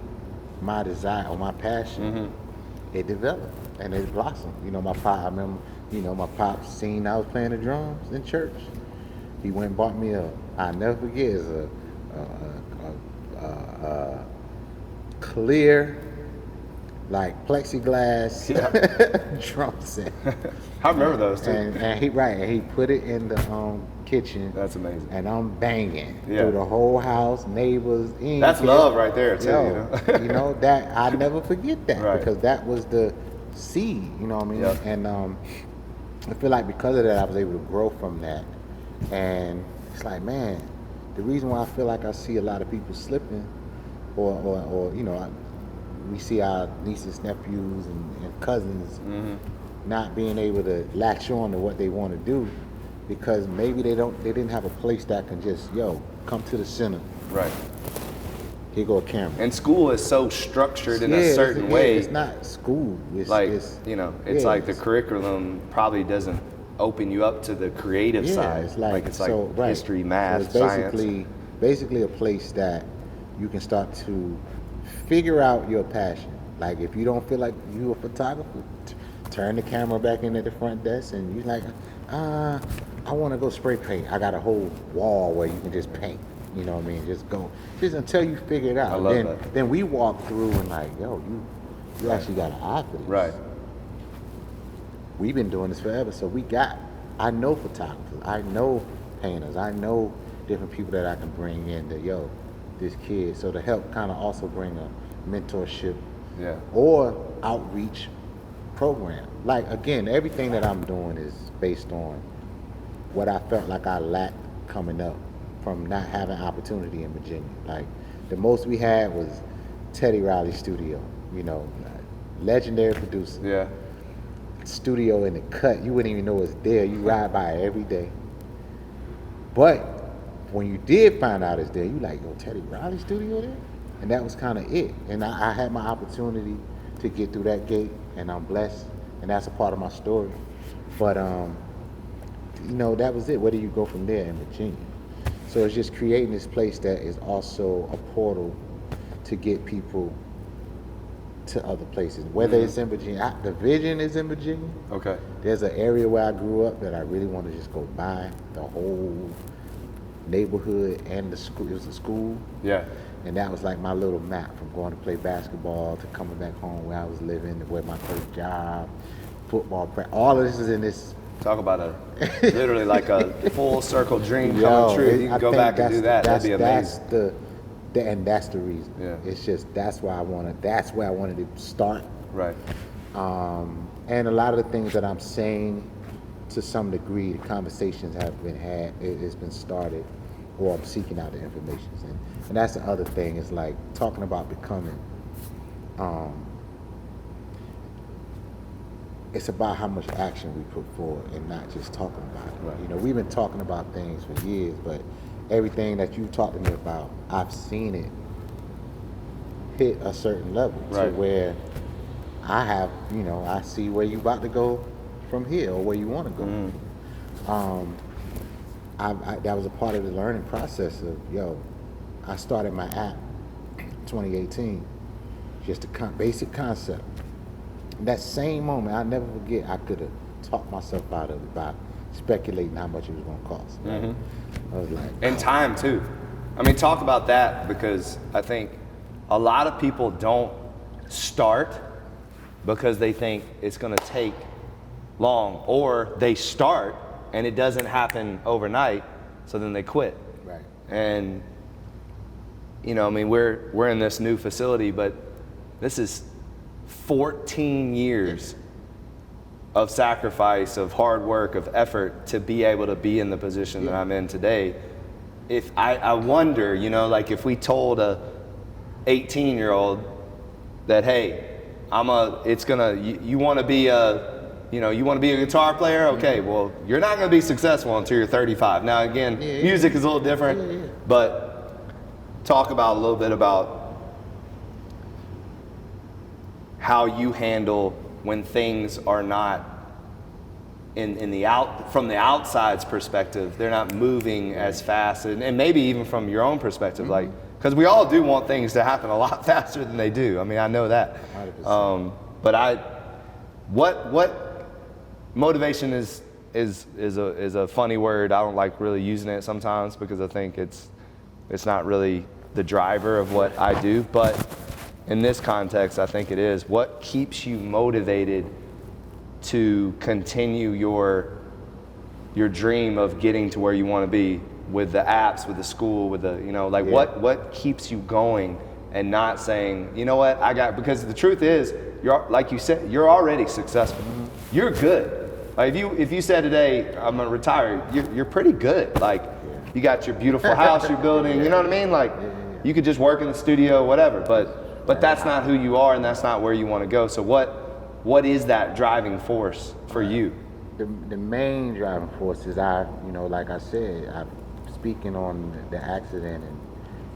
my desire or my passion, it developed and it blossomed. You know, I remember, you know, my pop seen I was playing the drums in church. He went and bought me I'll never forget, it's a clear like plexiglass drum set. I remember those too. And he put it in the kitchen. That's amazing. And I'm banging through the whole house, neighbors. That's love right there too. Yo, you know that I never forget that because that was the seed. You know what I mean? Yep. And I feel like because of that, I was able to grow from that. And it's like, man, the reason why I feel like I see a lot of people slipping, or you know, we see our nieces, nephews, and cousins not being able to latch on to what they want to do because maybe they didn't have a place that can just come to the center. Right. Here go a camera. And school is so structured in a certain way. It's not school. It's like the curriculum probably doesn't open you up to the creative side. It's like history, math, so it's science. Basically a place that you can start to figure out your passion. Like if you don't feel like you're a photographer, turn the camera back in at the front desk and you're like, I want to go spray paint. I got a whole wall where you can just paint. You know what I mean? Just go. Just until you figure it out. I love that. Then we walk through and like, you actually got an eye for this. Right. We've been doing this forever, so I know photographers, I know painters, I know different people that I can bring in that, this kid, so to help kind of also bring a mentorship or outreach program. Like, again, everything that I'm doing is based on what I felt like I lacked coming up from not having opportunity in Virginia. Like, the most we had was Teddy Riley's studio, legendary producer. Yeah. Studio in the cut, you wouldn't even know it's there. You ride by it every day. But when you did find out it's there, you like, Teddy Riley studio there? And that was kind of it. And I had my opportunity to get through that gate, and I'm blessed, and that's a part of my story. But, that was it. Where do you go from there in Virginia? So it's just creating this place that is also a portal to get people to other places, whether it's in Virginia. The vision is in Virginia. Okay. There's an area where I grew up that I really want to just go by the whole neighborhood and the school. It was a school. Yeah. And that was like my little map from going to play basketball to coming back home where I was living, to where my first job, football practice. All of this is in this. Talk about literally like a full circle dream coming true. You can go back and do that. That'd be amazing. And that's the reason. Yeah. It's just that's where I wanted to start. Right. And a lot of the things that I'm saying, to some degree, the conversations have been had. It's been started, or I'm seeking out the information. And that's the other thing. Is like talking about becoming. It's about how much action we put forward, and not just talking about it. Right. We've been talking about things for years, but everything that you talked to me about, I've seen it hit a certain level to where I have, I see where you about to go from here, or where you want to go. That was a part of the learning process of, I started my app 2018, just a basic concept. That same moment, I'll never forget, I could have talked myself out of it by speculating how much it was going to cost. I was like, and time too. I mean, talk about that, because I think a lot of people don't start because they think it's going to take long, or they start and it doesn't happen overnight, so then they quit. Right. And we're in this new facility, but this is 14 years of sacrifice, of hard work, of effort to be able to be in the position that I'm in today. If I wonder, if we told a 18-year-old that, hey, you want to be a guitar player? Okay, well, you're not going to be successful until you're 35. Now, again, music is a little different, but talk about a little bit about how you handle when things are not from the outside's perspective, they're not moving as fast, and maybe even from your own perspective, because we all do want things to happen a lot faster than they do. I mean, I know that. But what motivation is a funny word. I don't like really using it sometimes because I think it's not really the driver of what I do. But in this context, I think it is, what keeps you motivated to continue your dream of getting to where you want to be with the apps, with the school, with the, what keeps you going and not saying, you know what, because the truth is, you're, like you said, you're already successful. Mm-hmm. You're good. Like if you said today, I'm gonna retire, you're pretty good. Like you got your beautiful house you're building, you know what I mean? Like you could just work in the studio, whatever, but that's not who you are and that's not where you want to go. So what is that driving force for you? The main driving force is like I said, I'm speaking on the accident and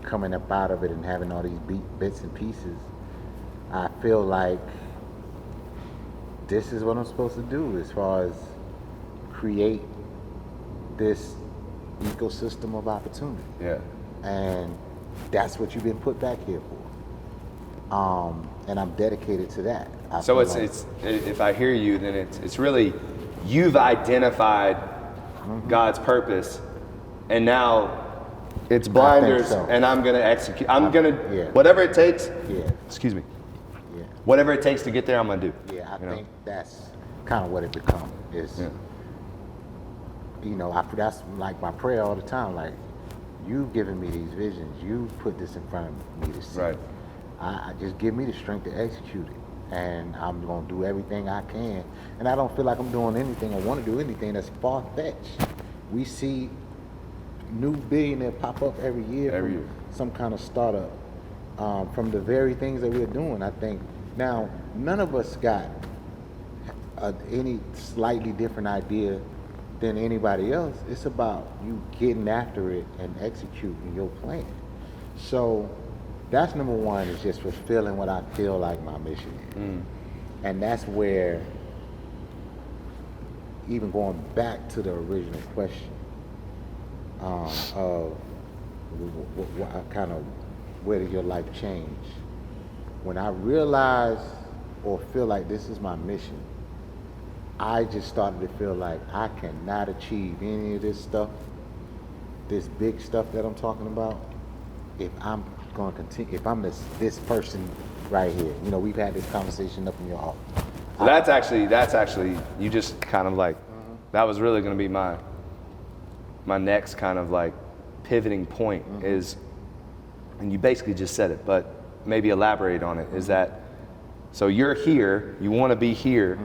coming up out of it and having all these bits and pieces. I feel like this is what I'm supposed to do as far as create this ecosystem of opportunity. Yeah. And that's what you've been put back here for. And I'm dedicated to that. So it's if I hear you, then it's really you've identified God's purpose, and now it's blinders, and I'm gonna execute. Whatever it takes. Yeah. Excuse me. Yeah. Whatever it takes to get there, I'm gonna do. Yeah, I think that's kind of what it becomes. That's like my prayer all the time. Like, you've given me these visions. You put this in front of me to see. Right. I just give me the strength to execute it. And I'm going to do everything I can. And I don't feel like I'm doing anything or want to do anything that's far-fetched. We see new billionaire pop up every year. Some kind of startup. From the very things that we're doing, I think. Now, none of us got any slightly different idea than anybody else. It's about you getting after it and executing your plan. So that's number one, is just fulfilling what I feel like my mission is. And that's where, even going back to the original question of where did your life change? When I realized or feel like this is my mission, I just started to feel like I cannot achieve any of this stuff, this big stuff that I'm talking about, if I'm going to continue, if I'm this person right here. We've had this conversation up in your office. That's actually, you just kind of like, that was really going to be my next kind of like pivoting point is, and you basically just said it, but maybe elaborate on it, is that, so you're here, you want to be here.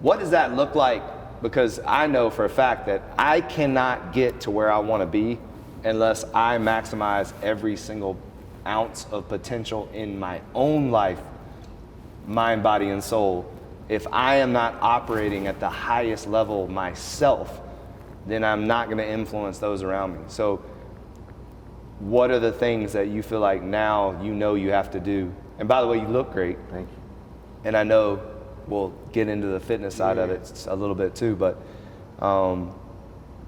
What does that look like? Because I know for a fact that I cannot get to where I want to be unless I maximize every single ounce of potential in my own life, mind, body, and soul. If I am not operating at the highest level myself, then I'm not going to influence those around me. So what are the things that you feel like now you have to do? And by the way, you look great. Thank you. And I know we'll get into the fitness side of it a little bit too, but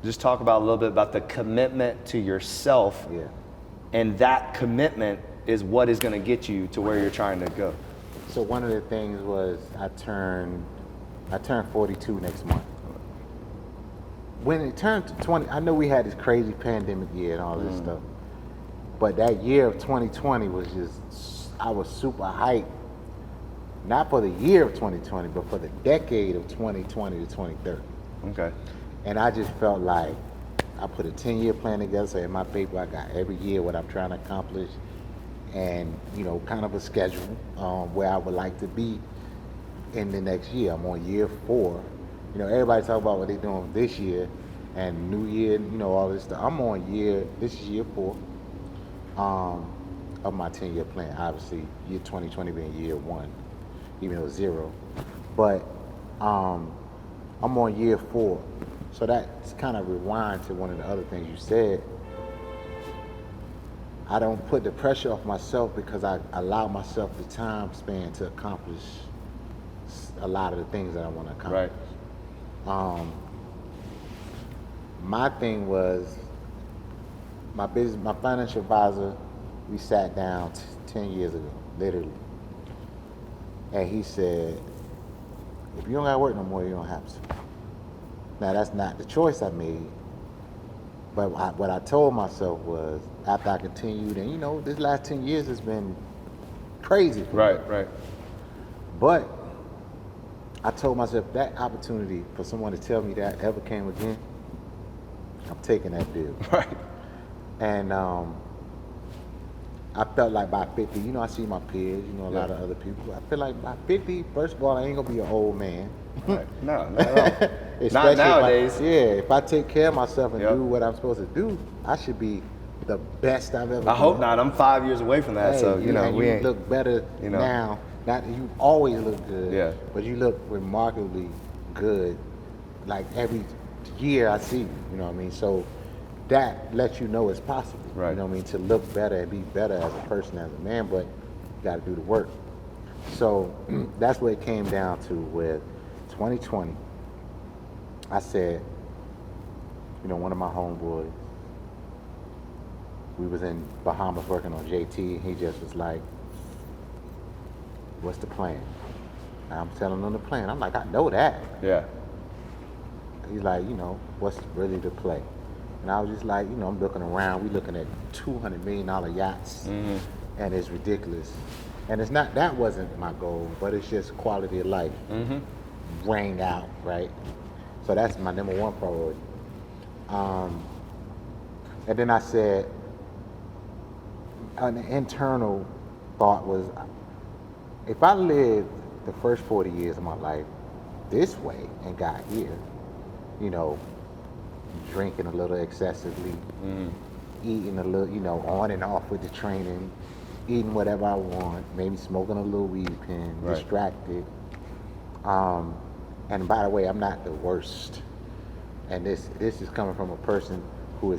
just talk about a little bit about the commitment to yourself. Yeah. And that commitment is what is going to get you to where you're trying to go. So one of the things was I turned 42 next month. When it turned to 20, I know we had this crazy pandemic year and all this stuff, but that year of 2020 was just, I was super hyped. Not for the year of 2020, but for the decade of 2020 to 2030. Okay. And I just felt like I put a 10-year plan together. So in my paper, I got every year what I'm trying to accomplish, and kind of a schedule where I would like to be in the next year. I'm on year 4. Everybody talk about what they're doing this year and New Year, all this stuff. I'm on this is year 4 of my 10-year plan. Obviously, year 2020 being year 1. Even though 0, but I'm on year 4, so that's kind of rewind to one of the other things you said. I don't put the pressure off myself because I allow myself the time span to accomplish a lot of the things that I want to accomplish. Right. My thing was my financial advisor. We sat down 10 years ago, literally. And he said, if you don't got to work no more, you don't have to. Now, that's not the choice I made. But what I told myself was, after I continued, and this last 10 years has been crazy. Right. But I told myself that opportunity for someone to tell me that ever came again, I'm taking that deal. Right. And I felt like by 50, I see my peers, a lot of other people. I feel like by 50, first of all, I ain't gonna be an old man. Right. No, not at all. Especially Not nowadays. If I take care of myself and do what I'm supposed to do, I should be the best I've ever been. I hope not. I'm 5 years away from that, so we ain't. Look better now. Not you always look good, but you look remarkably good. Like every year I see you, you know what I mean? So that lets you know it's possible, right. You know what I mean? To look better and be better as a person, as a man, but you got to do the work. So that's what it came down to with 2020. I said, one of my homeboys, we was in Bahamas working on JT. He just was like, what's the plan? And I'm telling him the plan. I'm like, I know that. Yeah. He's like, what's really the play? And I was just like, I'm looking around. We looking at $200 million yachts, and it's ridiculous. And it's not, that wasn't my goal, but it's just quality of life rang out, right? So that's my number one priority. And then I said, an internal thought was, if I lived the first 40 years of my life this way and got here, drinking a little excessively, eating a little, on and off with the training, eating whatever I want, maybe smoking a little weed pen, distracted. And by the way, I'm not the worst. And this is coming from a person who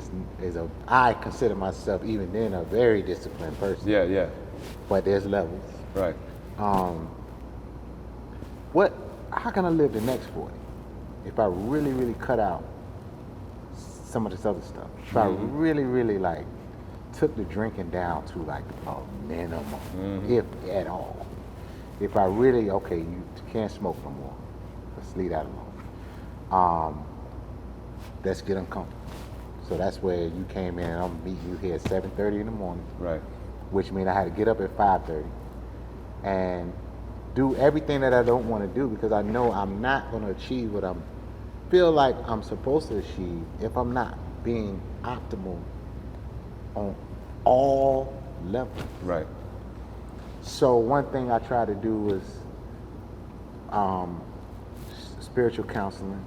I consider myself even then a very disciplined person. Yeah. But there's levels. Right. How can I live the next 40 if I really, really cut out some of this other stuff? If I really, really took the drinking down to a minimum, if at all. If I really, you can't smoke no more. Let's leave that alone. Let's get uncomfortable. So that's where you came in. I'm meeting you here at 7:30 in the morning. Right. Which means I had to get up at 5:30 and do everything that I don't want to do because I know I'm not going to achieve what I feel like I'm supposed to achieve if I'm not being optimal on all levels. Right. So one thing I try to do is spiritual counseling,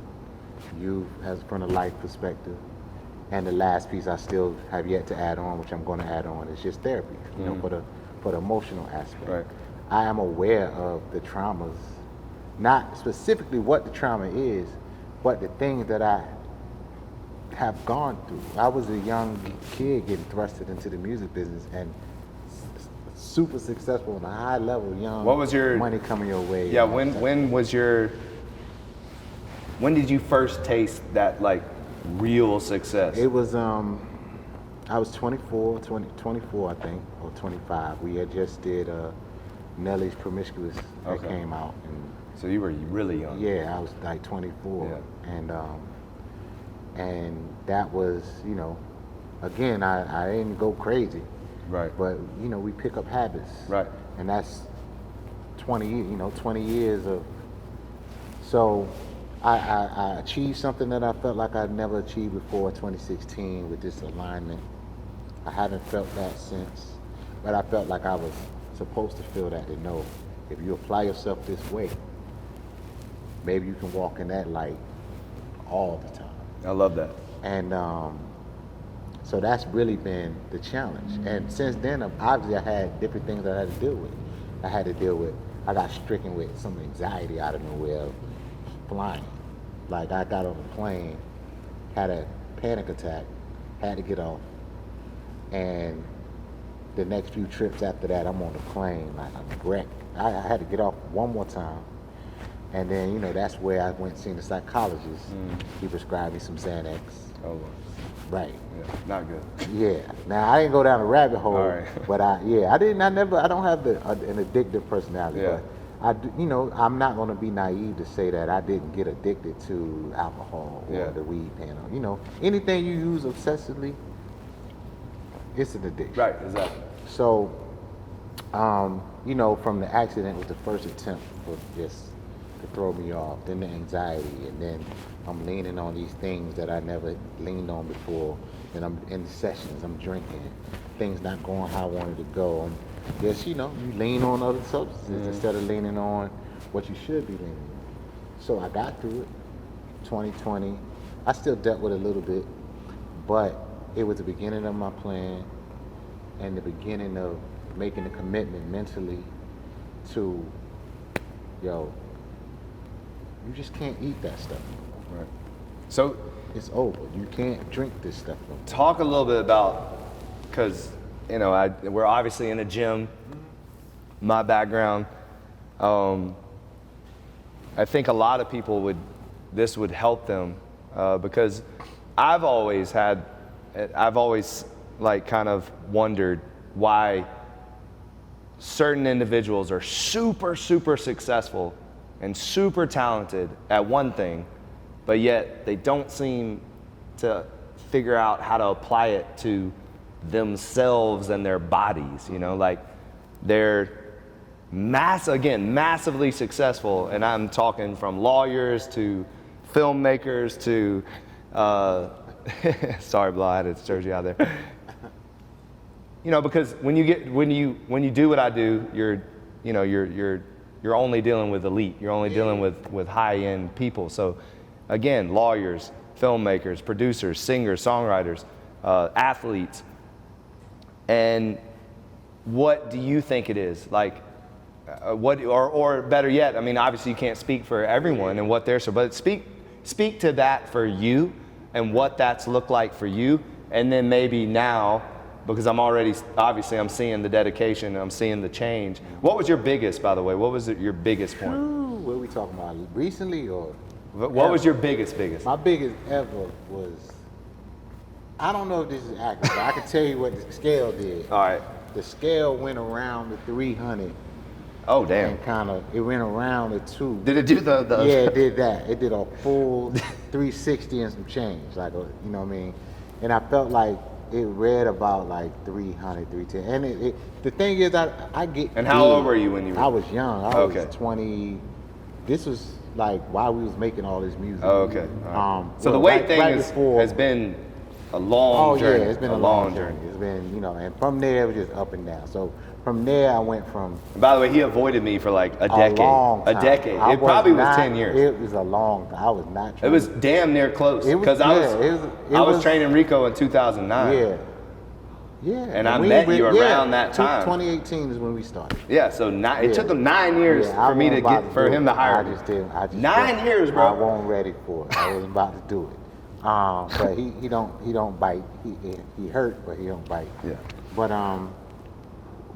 youth as from a life perspective. And the last piece I still have yet to add on, which I'm going to add on, is just therapy, for the emotional aspect. Right. I am aware of the traumas, not specifically what the trauma is, but the things that I have gone through. I was a young kid getting thrusted into the music business and super successful on a high level, young. What was your money coming your way? Yeah, when did you first taste that real success? It was I was 24 I think, or 25. We had just did Nelly's Promiscuous that came out, and so you were really young. Yeah, I was 24, and that was again I didn't go crazy, right? But we pick up habits, right? And that's 20 years, 20 years of. So I achieved something that I felt like I'd never achieved before 2016 with this alignment. I haven't felt that since, but I felt like I was supposed to feel that, to know if you apply yourself this way, maybe you can walk in that light all the time. I love that. And so that's really been the challenge. And since then, obviously I had different things I had to deal with. I got stricken with some anxiety out of nowhere, flying. I got on a plane, had a panic attack, had to get off. And the next few trips after that, I'm on the plane, I'm wrecked. I had to get off one more time. And then, that's where I went and seen the psychologist. He prescribed me some Xanax. Oh, Lord. Right. Yeah, not good. Yeah. Now, I didn't go down a rabbit hole, all right. but I don't have an addictive personality. Yeah. But I'm not going to be naive to say that I didn't get addicted to alcohol or the weed pen. Anything you use obsessively, it's an addiction. Right, exactly. So You know, from the accident was the first attempt for just to throw me off, then the anxiety, and then I'm leaning on these things that I never leaned on before. And I'm in sessions, I'm drinking, things not going how I wanted to go. Just, you know, you lean on other substances instead of leaning on what you should be leaning on. So I got through it. 2020, I still dealt with it a little bit, but it was the beginning of my plan and the beginning of making a commitment mentally to, yo, you just can't eat that stuff anymore. Right. So it's over. You can't drink this stuff no more. Talk a little bit about, because, you know, we're obviously in a gym, my background. I think a lot of people this would help them because I've always like kind of wondered why certain individuals are super, super successful and super talented at one thing, but yet they don't seem to figure out how to apply it to themselves and their bodies, you know, like they're massively successful, and I'm talking from lawyers to filmmakers to, sorry, Blah, I had to stir you out there. You know, because when you do what I do, you're only dealing with elite. You're only dealing with high-end people. So, again, lawyers, filmmakers, producers, singers, songwriters, athletes. And what do you think it is? Like, or better yet, I mean, obviously you can't speak for everyone and what they're so, but speak to that for you and what that's looked like for you, and then maybe now, because I'm seeing the dedication, I'm seeing the change. What was your biggest, by the way? What was your biggest point? What are we talking about? Recently or? What was your biggest? My biggest ever was, I don't know if this is accurate, but I can tell you what the scale did. All right. The scale went around the 300. Oh, damn. And it went around the 2. Did it do the? Yeah, it did that. It did a full 360 and some change, like, you know what I mean? And I felt like it read about like 300, 310. And the thing is, I get. And how old were you when you were? I was young. I was 20. This was like while we was making all this music. Oh, okay. Right. So the weight thing has been a long journey. Yeah, it's been a long journey. It's been, you know, and from there it was just up and down. So from there I went from. By the way, he avoided me for like a decade. Long time. A decade. It probably was 10 years. It was a long time. I was not trying. It was damn near close. Because I was training Rico in 2009. Yeah. Yeah. And I met you around that time. 2018 is when we started. Yeah, so it took him 9 years for me to him to hire me. I just 9 years, bro. I wasn't ready for it. I wasn't about to do it. But he don't bite. He hurt, but he don't bite. Yeah.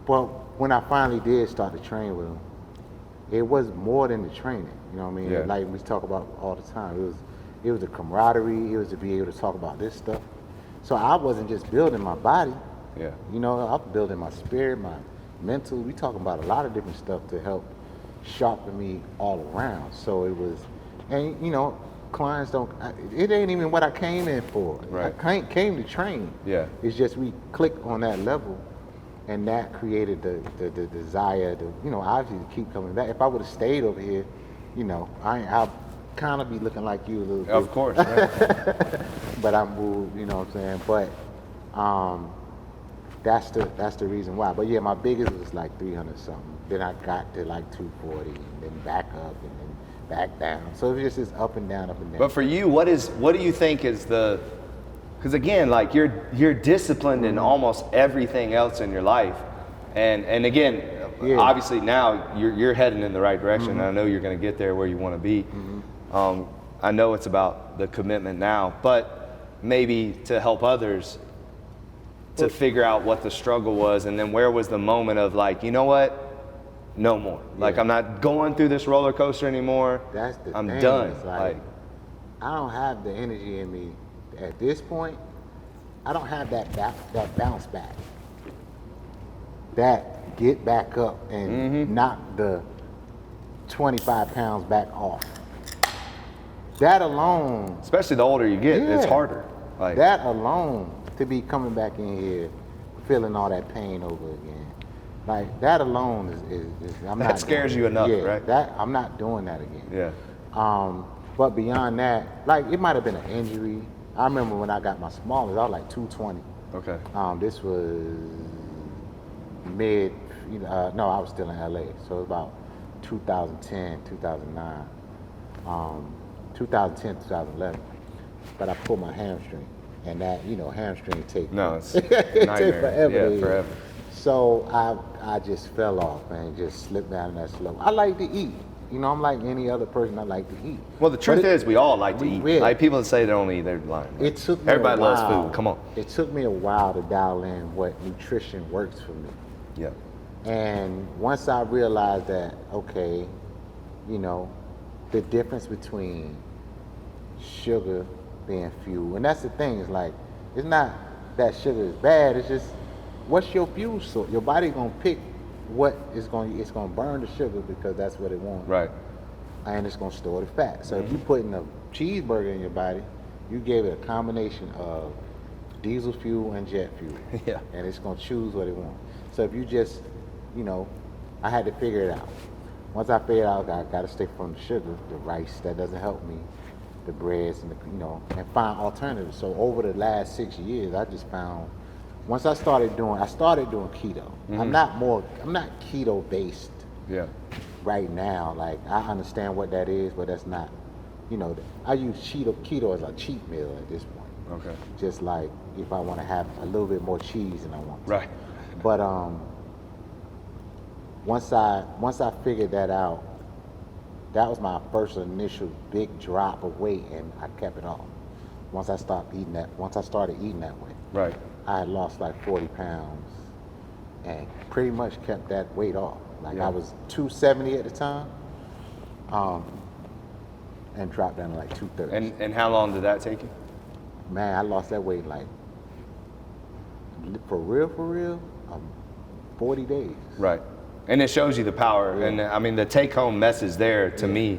But when I finally did start to train with him, it was more than the training. You know what I mean? Yeah. Like we talk about all the time. It was the camaraderie. It was to be able to talk about this stuff. So I wasn't just building my body. Yeah. You know, I'm building my spirit, my mental. We talking about a lot of different stuff to help sharpen me all around. So it was, and you know, clients it ain't even what I came in for. Right. I came to train. Yeah. It's just we clicked on that level, and that created the desire to, you know, obviously to keep coming back. If I would have stayed over here, you know, I'll kind of be looking like you a little bit. Of course. Yeah. But I moved, you know what I'm saying? But that's the reason why. But yeah, my biggest was like 300 something. Then I got to like 240, and then back up, and then back down. So it was just this up and down, up and down. But for you, what do you think is because again, like you're disciplined in almost everything else in your life, and again, obviously now you're heading in the right direction. And I know you're going to get there where you want to be. I know it's about the commitment now, but maybe to help others to figure out what the struggle was, and then where was the moment of like, you know what? No more. Like, I'm not going through this roller coaster anymore. That's the I'm thing. done. It's like, I don't have the energy in me at this point. I don't have that bounce back. That get back up and knock the 25 pounds back off. That alone. Especially the older you get, it's harder. Like that alone, to be coming back in here, feeling all that pain over again. Like that alone is I'm That not scares doing you it. enough, Yeah, right? That I'm not doing that again. Yeah. But beyond that, like it might have been an injury. I remember when I got my smallest, I was like 220. Okay. This was no, I was still in LA, so it was about 2010, 2009, 2010, 2011. But I pulled my hamstring, and that, hamstring take No, it it's take nightmare. forever. to Yeah, heal. forever. So I just fell off and just slipped down that slope. I like to eat. I'm like any other person. I like to eat. Well, the truth is, we all like to eat. Yeah. Like people that say they don't eat, they're lying. Right? It took me Everybody a while. loves food. Come on. It took me a while to dial in what nutrition works for me. Yeah. And once I realized that, okay, the difference between sugar being fuel, and that's the thing, is like, it's not that sugar is bad, it's just, what's your fuel source? Your body gonna pick what it's gonna burn the sugar because that's what it wants. Right. And it's gonna store the fat. So if you putting a cheeseburger in your body, you gave it a combination of diesel fuel and jet fuel. Yeah. And it's gonna choose what it wants. So if you just, I had to figure it out. Once I figured out, I gotta stay from the sugar, the rice, that doesn't help me, the breads, and and find alternatives. So over the last 6 years, I just found, once I started doing keto. I'm not keto based Yeah. right now. Like, I understand what that is, but that's not, I use keto as a cheat meal at this point. Okay. Just like if I want to have a little bit more cheese than I want to. Right. But once I figured that out, that was my first initial big drop of weight, and I kept it off. Once I started eating that way, Right. I had lost like 40 pounds and pretty much kept that weight off. Like, Yeah. I was 270 at the time, and dropped down to like 230. And how long did that take you? Man, I lost that weight like, for real, 40 days. Right. And it shows you the power. Yeah. And I mean, the take home message there to me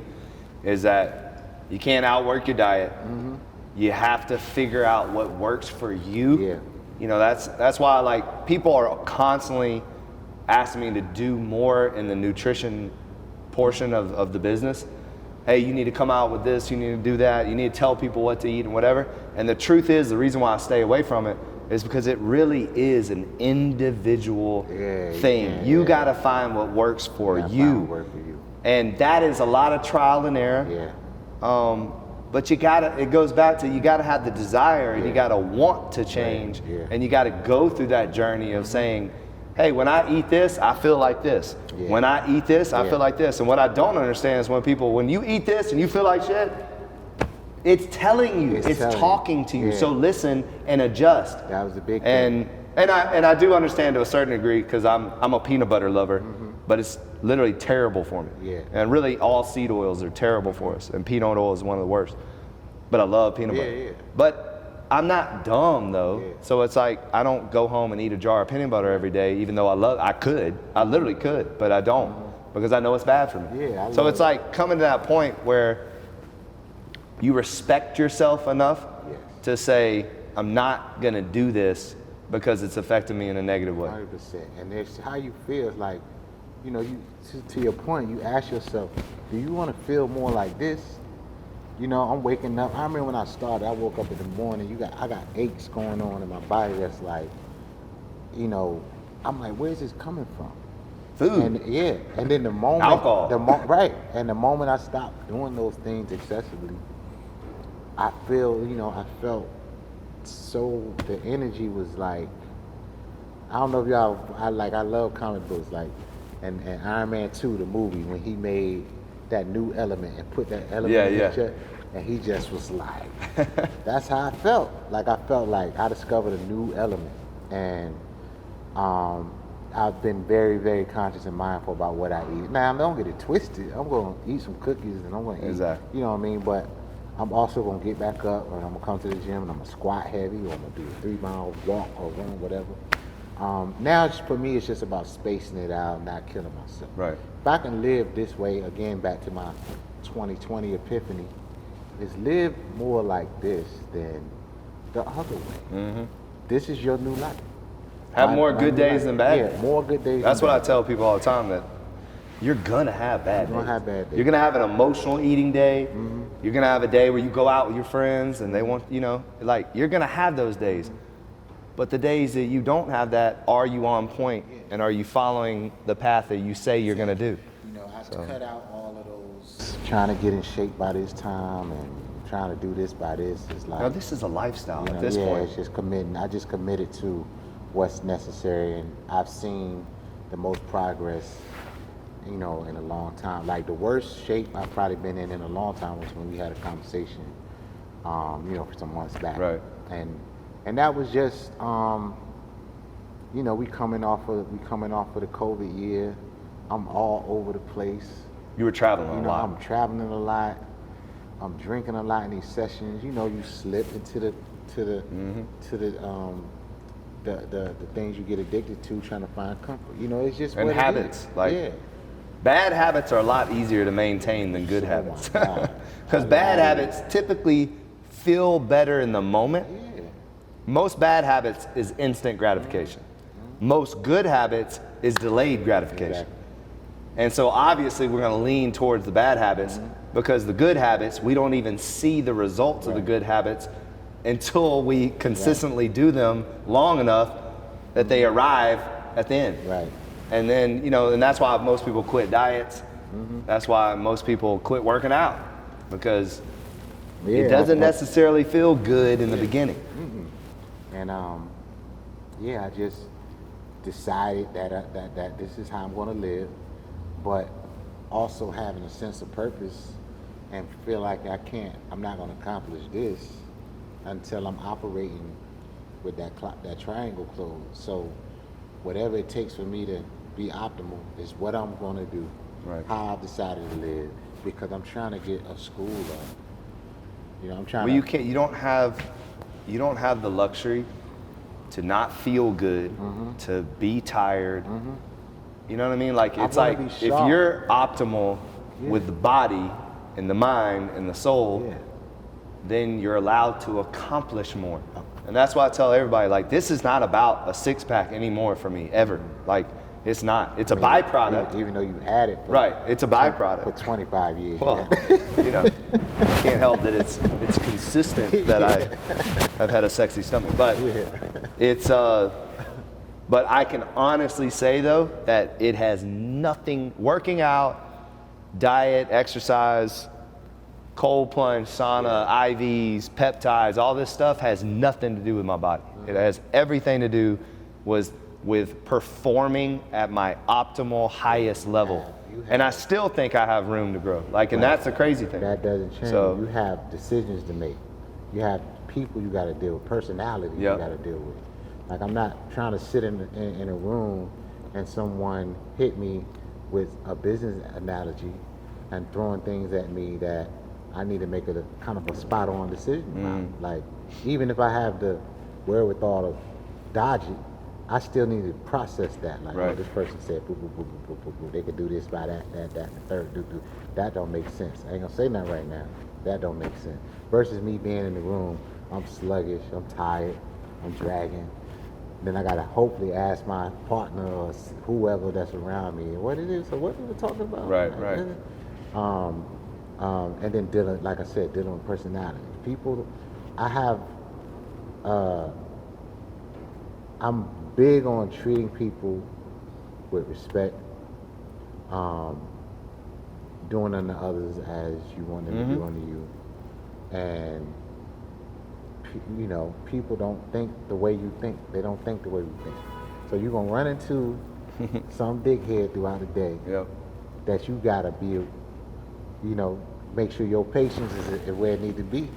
is that you can't outwork your diet. Mm-hmm. You have to figure out what works for you. Yeah. That's why, like, people are constantly asking me to do more in the nutrition portion of the business. Hey, you need to come out with this, you need to do that, you need to tell people what to eat and whatever. And the truth is, the reason why I stay away from it is because it really is an individual thing. You gotta find what works for you. And that is a lot of trial and error. Yeah. But it goes back to, you gotta have the desire, and you gotta want to change, and you gotta go through that journey of saying, hey, when I eat this, I feel like this. Yeah. When I eat this, I feel like this. And what I don't understand is when you eat this and you feel like shit, it's telling you, it's talking to you. Yeah. So listen and adjust. That was a big thing. And I do understand to a certain degree, because I'm a peanut butter lover, but it's literally terrible for me. Yeah. And really, all seed oils are terrible for us, and peanut oil is one of the worst. But I love peanut butter. Yeah. But I'm not dumb though, Yeah. so it's like I don't go home and eat a jar of peanut butter every day, even though I literally could, but I don't, because I know it's bad for me. Yeah, so it's like coming to that point where you respect yourself enough to say, I'm not gonna do this because it's affecting me in a negative way. 100%. And it's how you feel. It's like, to your point, you ask yourself, do you want to feel more like this? I'm waking up. I remember when I started, I woke up in the morning, I got aches going on in my body that's like, I'm like, where's this coming from? Food. And then the moment, alcohol. Right. And the moment I stopped doing those things excessively, I felt so, the energy was like, I don't know if y'all, I love comic books, like, and Iron Man 2, the movie, when he made that new element and put that element in the chest, and he just was like, that's how I felt. Like, I felt like I discovered a new element. And I've been very, very conscious and mindful about what I eat. Now, don't get it twisted. I'm going to eat some cookies and I'm going to eat, you know what I mean? But I'm also going to get back up and I'm going to come to the gym and I'm going to squat heavy, or I'm going to do a 3-mile walk or run, whatever. Now, for me, it's just about spacing it out, not killing myself. Right. If I can live this way, again, back to my 2020 epiphany, is live more like this than the other way. Mm-hmm. This is your new life. Have more good days than bad days. Yeah, more good days. That's what I tell people all the time, that you're gonna have bad days. You're gonna have bad days. You're gonna have an emotional eating day. You're gonna have a day where you go out with your friends and they want, like, you're gonna have those days. But the days that you don't have that, are you on point and are you following the path that you say you're gonna do? I cut out all of those trying to get in shape by this time and trying to do this by this. It's like, No, this is a lifestyle at this yeah, point. it's just committing. I just committed to what's necessary, and I've seen the most progress, in a long time. Like the worst shape I've probably been in a long time was when we had a conversation, for some months back. Right. And that was just, we coming off of the COVID year. I'm all over the place. You were traveling a lot. I'm traveling a lot. I'm drinking a lot in these sessions. You slip into the things you get addicted to, trying to find comfort. It's just And what habits. It is. Bad habits are a lot easier to maintain than good habits. my God. Because bad habits typically feel better in the moment. Yeah. Most bad habits is instant gratification. Most good habits is delayed gratification. Exactly. And so obviously we're going to lean towards the bad habits because the good habits, we don't even see the results of the good habits until we consistently do them long enough that they arrive at the end. Right. And then, and that's why most people quit diets. That's why most people quit working out, because it doesn't necessarily feel good in the beginning. And I just decided that this is how I'm going to live, but also having a sense of purpose and feel like I'm not going to accomplish this until I'm operating with that triangle closed. So whatever it takes for me to be optimal is what I'm going to do. Right. How I've decided to live, because I'm trying to get a school up. I'm trying. Well, you don't have the luxury to not feel good, to be tired. You know what I mean? Like, it's like if you're optimal with the body and the mind and the soul, then you're allowed to accomplish more. And that's why I tell everybody, like, this is not about a six-pack anymore for me, ever. Like, it's not. It's a byproduct. Even though you had it. Right, it's a byproduct. For 25 years. Well, I can't help that it's consistent that I've had a sexy stomach. But it's but I can honestly say though that it has nothing, working out, diet, exercise, cold plunge, sauna, IVs, peptides, all this stuff has nothing to do with my body. It has everything to do with performing at my optimal highest level. And I still think I have room to grow. Like, and that's the crazy thing. That doesn't change. So, you have decisions to make. You have people you got to deal with, personality you got to deal with. Like, I'm not trying to sit in a room and someone hit me with a business analogy and throwing things at me that I need to make a kind of a spot-on decision about. Like, even if I have the wherewithal to dodge it, I still need to process that. Like, oh, this person said, boo, boo, boo, boo, boo, boo. They could do this by that, and the third, do. That don't make sense. I ain't gonna say nothing right now. That don't make sense. Versus me being in the room, I'm sluggish, I'm tired, I'm dragging. Then I gotta hopefully ask my partner or whoever that's around me, what it is, so what are we talking about? Right. And then dealing with personality. People, I'm big on treating people with respect, doing unto others as you want them to do unto you. And, people don't think the way you think. They don't think the way we think. So you're going to run into some dickhead throughout the day that you got to be, make sure your patience is where it needs to be,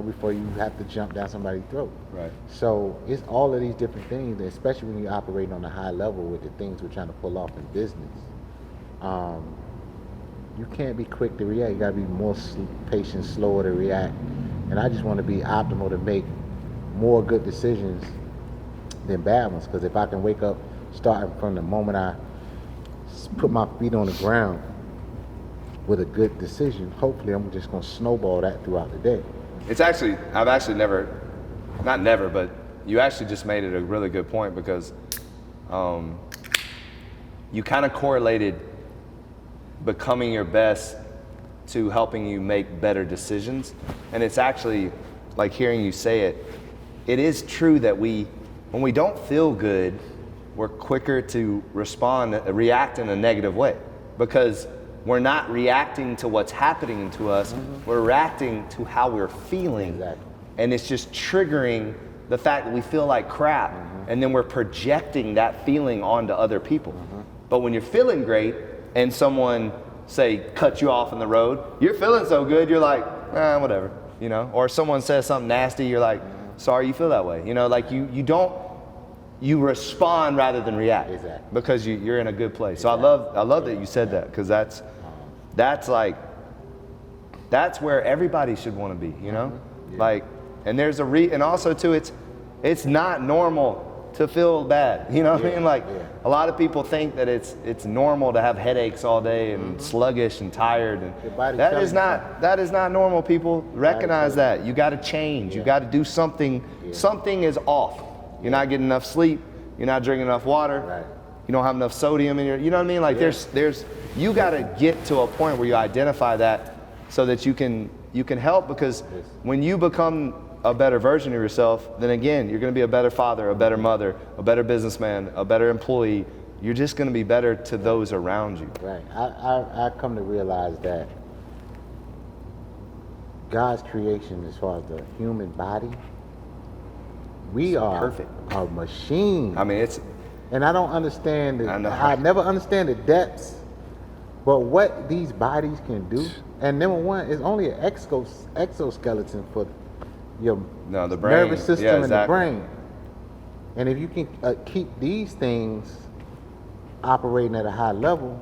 before you have to jump down somebody's throat. Right. So it's all of these different things, especially when you're operating on a high level with the things we're trying to pull off in business. You can't be quick to react. You got to be more patient, slower to react. And I just want to be optimal to make more good decisions than bad ones. Because if I can wake up starting from the moment I put my feet on the ground with a good decision, hopefully I'm just going to snowball that throughout the day. I've actually never, not never, but you actually just made it a really good point because you kind of correlated becoming your best to helping you make better decisions. And it's actually, like hearing you say it, it is true that when we don't feel good, we're quicker to react in a negative way because we're not reacting to what's happening to us, we're reacting to how we're feeling. Exactly. And it's just triggering the fact that we feel like crap, and then we're projecting that feeling onto other people. But when you're feeling great and someone, say, cuts you off in the road, you're feeling so good, you're like, whatever, you know? Or someone says something nasty, you're like, sorry you feel that way. You know, like you respond rather than react. Exactly. Because you're in a good place. Exactly. So I love that you said that, because that's where everybody should want to be, you know? Yeah. Like, and there's and also too, it's not normal to feel bad, you know what I mean? Like, a lot of people think that it's normal to have headaches all day and sluggish and tired, and that is not normal. People recognize that. You got to change. You got to do something. Something is off. You're not getting enough sleep. You're not drinking enough water. Right. You don't have enough sodium in you know what I mean? Like, there's you got to get to a point where you identify that so that you can help, because when you become a better version of yourself, then again, you're going to be a better father, a better mother, a better businessman, a better employee. You're just going to be better to those around you. Right. I come to realize that God's creation, as far as the human body, we are perfect. A machine. I mean, it's... And I don't understand I never understand the depths, but what these bodies can do. And number one, it's only an exoskeleton for your the brain. Nervous system and the brain. And if you can keep these things operating at a high level,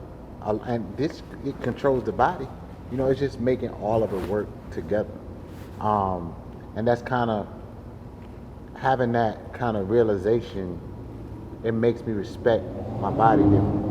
it controls the body. You know, it's just making all of it work together. And that's kind of having that kind of realization. It makes me respect my body differently.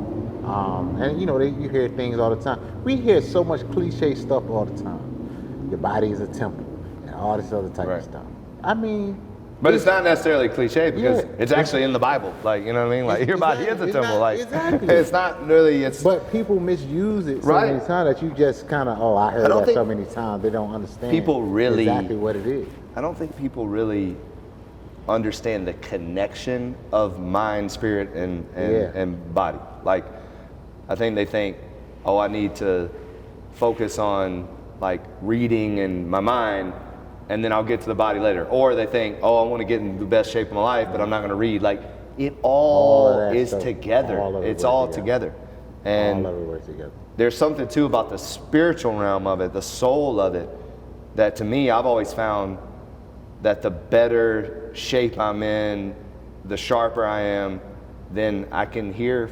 And you know, you hear things all the time. We hear so much cliche stuff all the time. Your body is a temple and all this other type of stuff. I mean, but it's not necessarily cliche, because it's actually in the Bible. Like, you know what I mean? Like, your body is a temple. Like, it's not really. But people misuse it so many times that you just kind of, I heard that so many times. They don't understand exactly what it is. I don't think people really understand the connection of mind, spirit, and body. Like, I think they think, I need to focus on like reading and my mind, and then I'll get to the body later. Or they think, I want to get in the best shape of my life, but I'm not going to read. Like, it all is together. It's all together. And all of it works together. There's something too about the spiritual realm of it, the soul of it, that to me, I've always found that the better shape I'm in, the sharper I am, then I can hear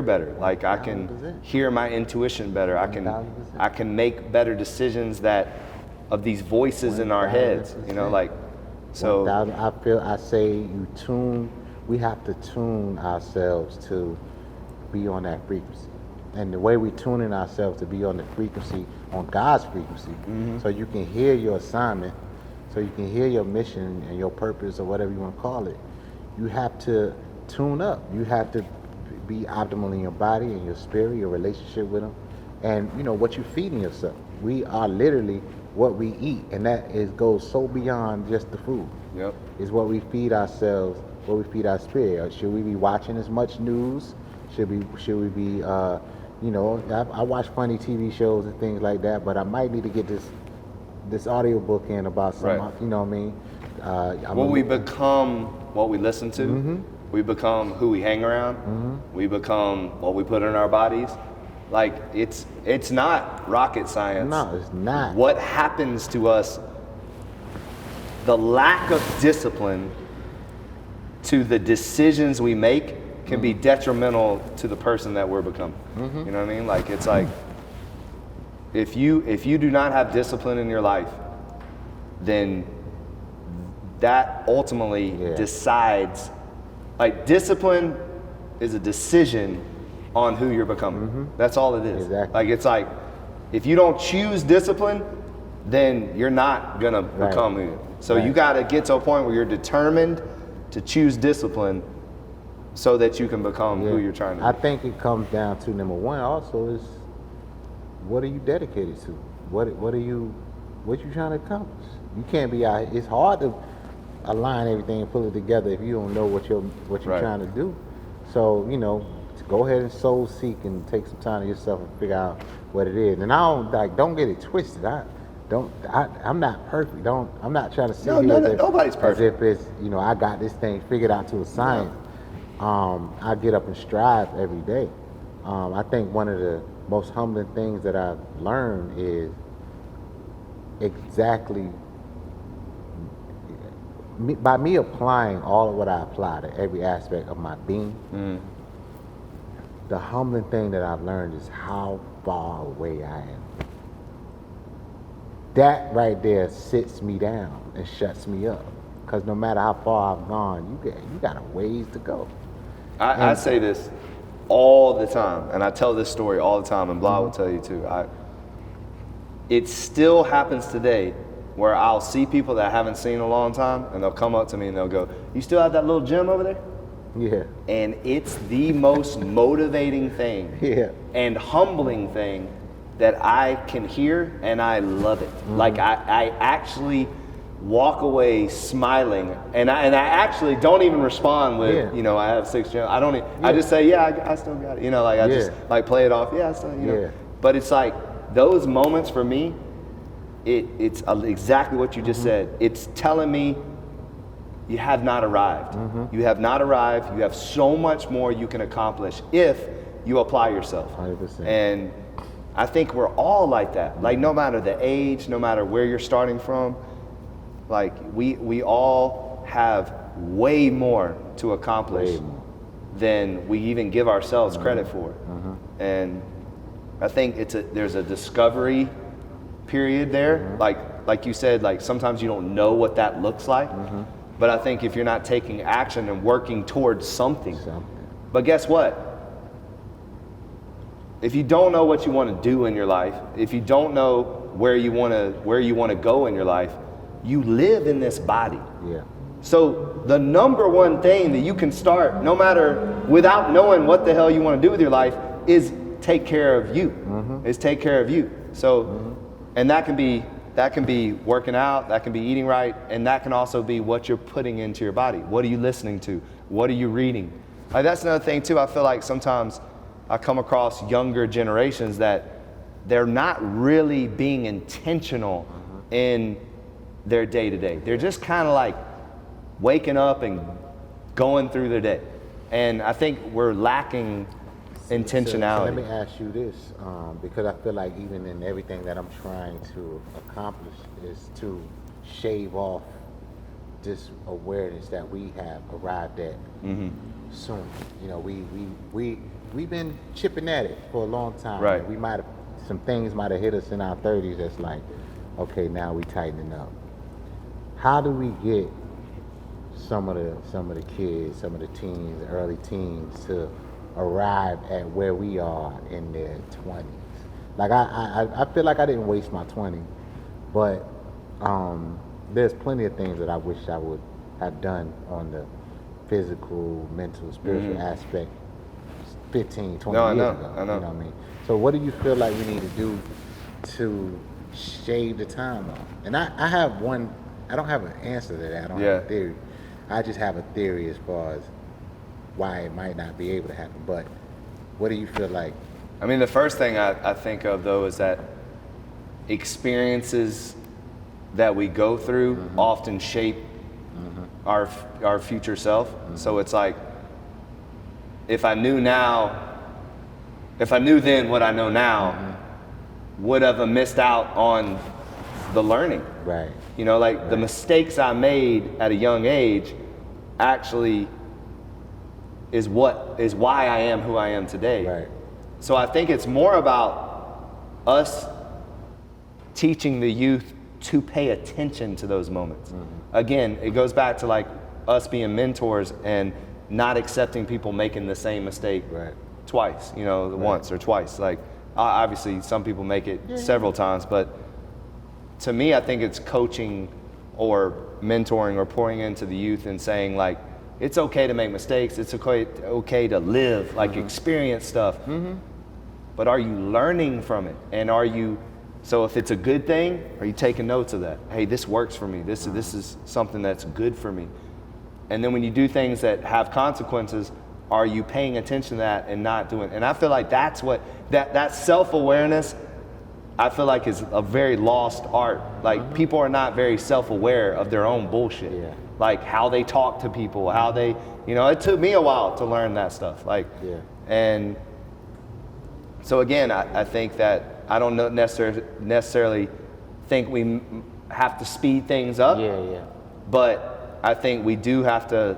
better. Like, I can hear my intuition better. I can make better decisions of these voices in our heads, you know, like, so. We have to tune ourselves to be on that frequency. And the way we tune in ourselves to be on the frequency, on God's frequency, so you can hear your assignment, so you can hear your mission and your purpose, or whatever you want to call it, you have to tune up. You have to be optimal in your body and your spirit, your relationship with Him, and you know what you're feeding yourself. We are literally what we eat, and that goes so beyond just the food. Yep. It's what we feed ourselves, what we feed our spirit. Should we be watching as much news? Should we be, I watch funny TV shows and things like that, but I might need to get this audio book in about some, you know what I mean? We become what we listen to. We become who we hang around. We become what we put in our bodies. Like, it's not rocket science. No, it's not. What happens to us, the lack of discipline to the decisions we make can be detrimental to the person that we're becoming. You know what I mean? Like, it's like, if you do not have discipline in your life, then that ultimately decides, like, discipline is a decision on who you're becoming. That's all it is. Exactly. Like, it's like, if you don't choose discipline, then you're not gonna become who. So you gotta get to a point where you're determined to choose discipline so that you can become who you're trying to be. I think it comes down to number one also is what are you dedicated to? What you trying to accomplish? You can't be out. It's hard to align everything and pull it together if you don't know what you're trying to do. So go ahead and soul seek and take some time to yourself and figure out what it is. And don't get it twisted. I'm not perfect. I'm not trying to sit here nobody's perfect. as if it's I got this thing figured out to a science. I get up and strive every day. I think one of the most humbling things that I've learned is exactly by me applying all of what I apply to every aspect of my being. The humbling thing that I've learned is how far away I am. That right there sits me down and shuts me up. Because no matter how far I've gone, you got a ways to go. I say this all the time, and I tell this story all the time, and Blah will tell you too. It still happens today where I'll see people that I haven't seen in a long time, and they'll come up to me and they'll go, "You still have that little gym over there?" Yeah. And it's the most motivating thing and humbling thing that I can hear, and I love it. Like I actually walk away smiling, and I actually don't even respond with I have 6 gyms. I don't. I just say I still got it. I just like play it off. I still. But it's like those moments for me. It's exactly what you just said. It's telling me you have not arrived. You have not arrived. You have so much more you can accomplish if you apply yourself. 100%. And I think we're all like that. Like no matter the age, no matter where you're starting from, like we all have way more to accomplish than we even give ourselves credit for. And I think there's a discovery period there. Like you said, like sometimes you don't know what that looks like. But I think if you're not taking action and working towards something. But guess what? If you don't know what you want to do in your life, if you don't know where you want to go in your life, you live in this body. So the number one thing that you can start, no matter without knowing what the hell you want to do with your life, is take care of you. Is take care of you. So, and that can be working out, that can be eating right, and that can also be what you're putting into your body. What are you listening to? What are you reading? Like that's another thing too. I feel like sometimes I come across younger generations that they're not really being intentional in their day-to-day. They're just kind of like waking up and going through their day. And I think we're lacking intentionality. So let me ask you this, because I feel like even in everything that I'm trying to accomplish is to shave off this awareness that we have arrived at soon. We've been chipping at it for a long time. Right. Some things might have hit us in our 30s that's like, okay, now we tightening up. How do we get some of the kids, some of the teens, early teens to arrive at where we are in their 20s? Like I feel like I didn't waste my 20s, but there's plenty of things that I wish I would have done on the physical, mental, spiritual aspect 15, 20 years ago. I know. You know what I mean? So what do you feel like we need to do to shave the time off? And I have one, I don't have an answer to that. I don't have a theory. I just have a theory as far as why it might not be able to happen. But what do you feel like? I mean, the first thing I think of though is that experiences that we go through often shape our future self. So it's like, if I knew then what I know now, would have missed out on the learning. Right. The mistakes I made at a young age actually is why I am who I am today. Right. So I think it's more about us teaching the youth to pay attention to those moments. Again, it goes back to like us being mentors and not accepting people making the same mistake twice, once or twice. Like obviously some people make it several times, but to me, I think it's coaching or mentoring or pouring into the youth and saying like, it's okay to make mistakes. It's okay to live, like experience stuff. But are you learning from it? And so if it's a good thing, are you taking notes of that? Hey, this works for me. This is something that's good for me. And then when you do things that have consequences, are you paying attention to that and not doing? And I feel like that's what, that self-awareness, I feel like is a very lost art. Like people are not very self-aware of their own bullshit. Yeah. Like how they talk to people, how they, it took me a while to learn that stuff. And so again, I think that I don't necessarily think we have to speed things up. But I think we do have to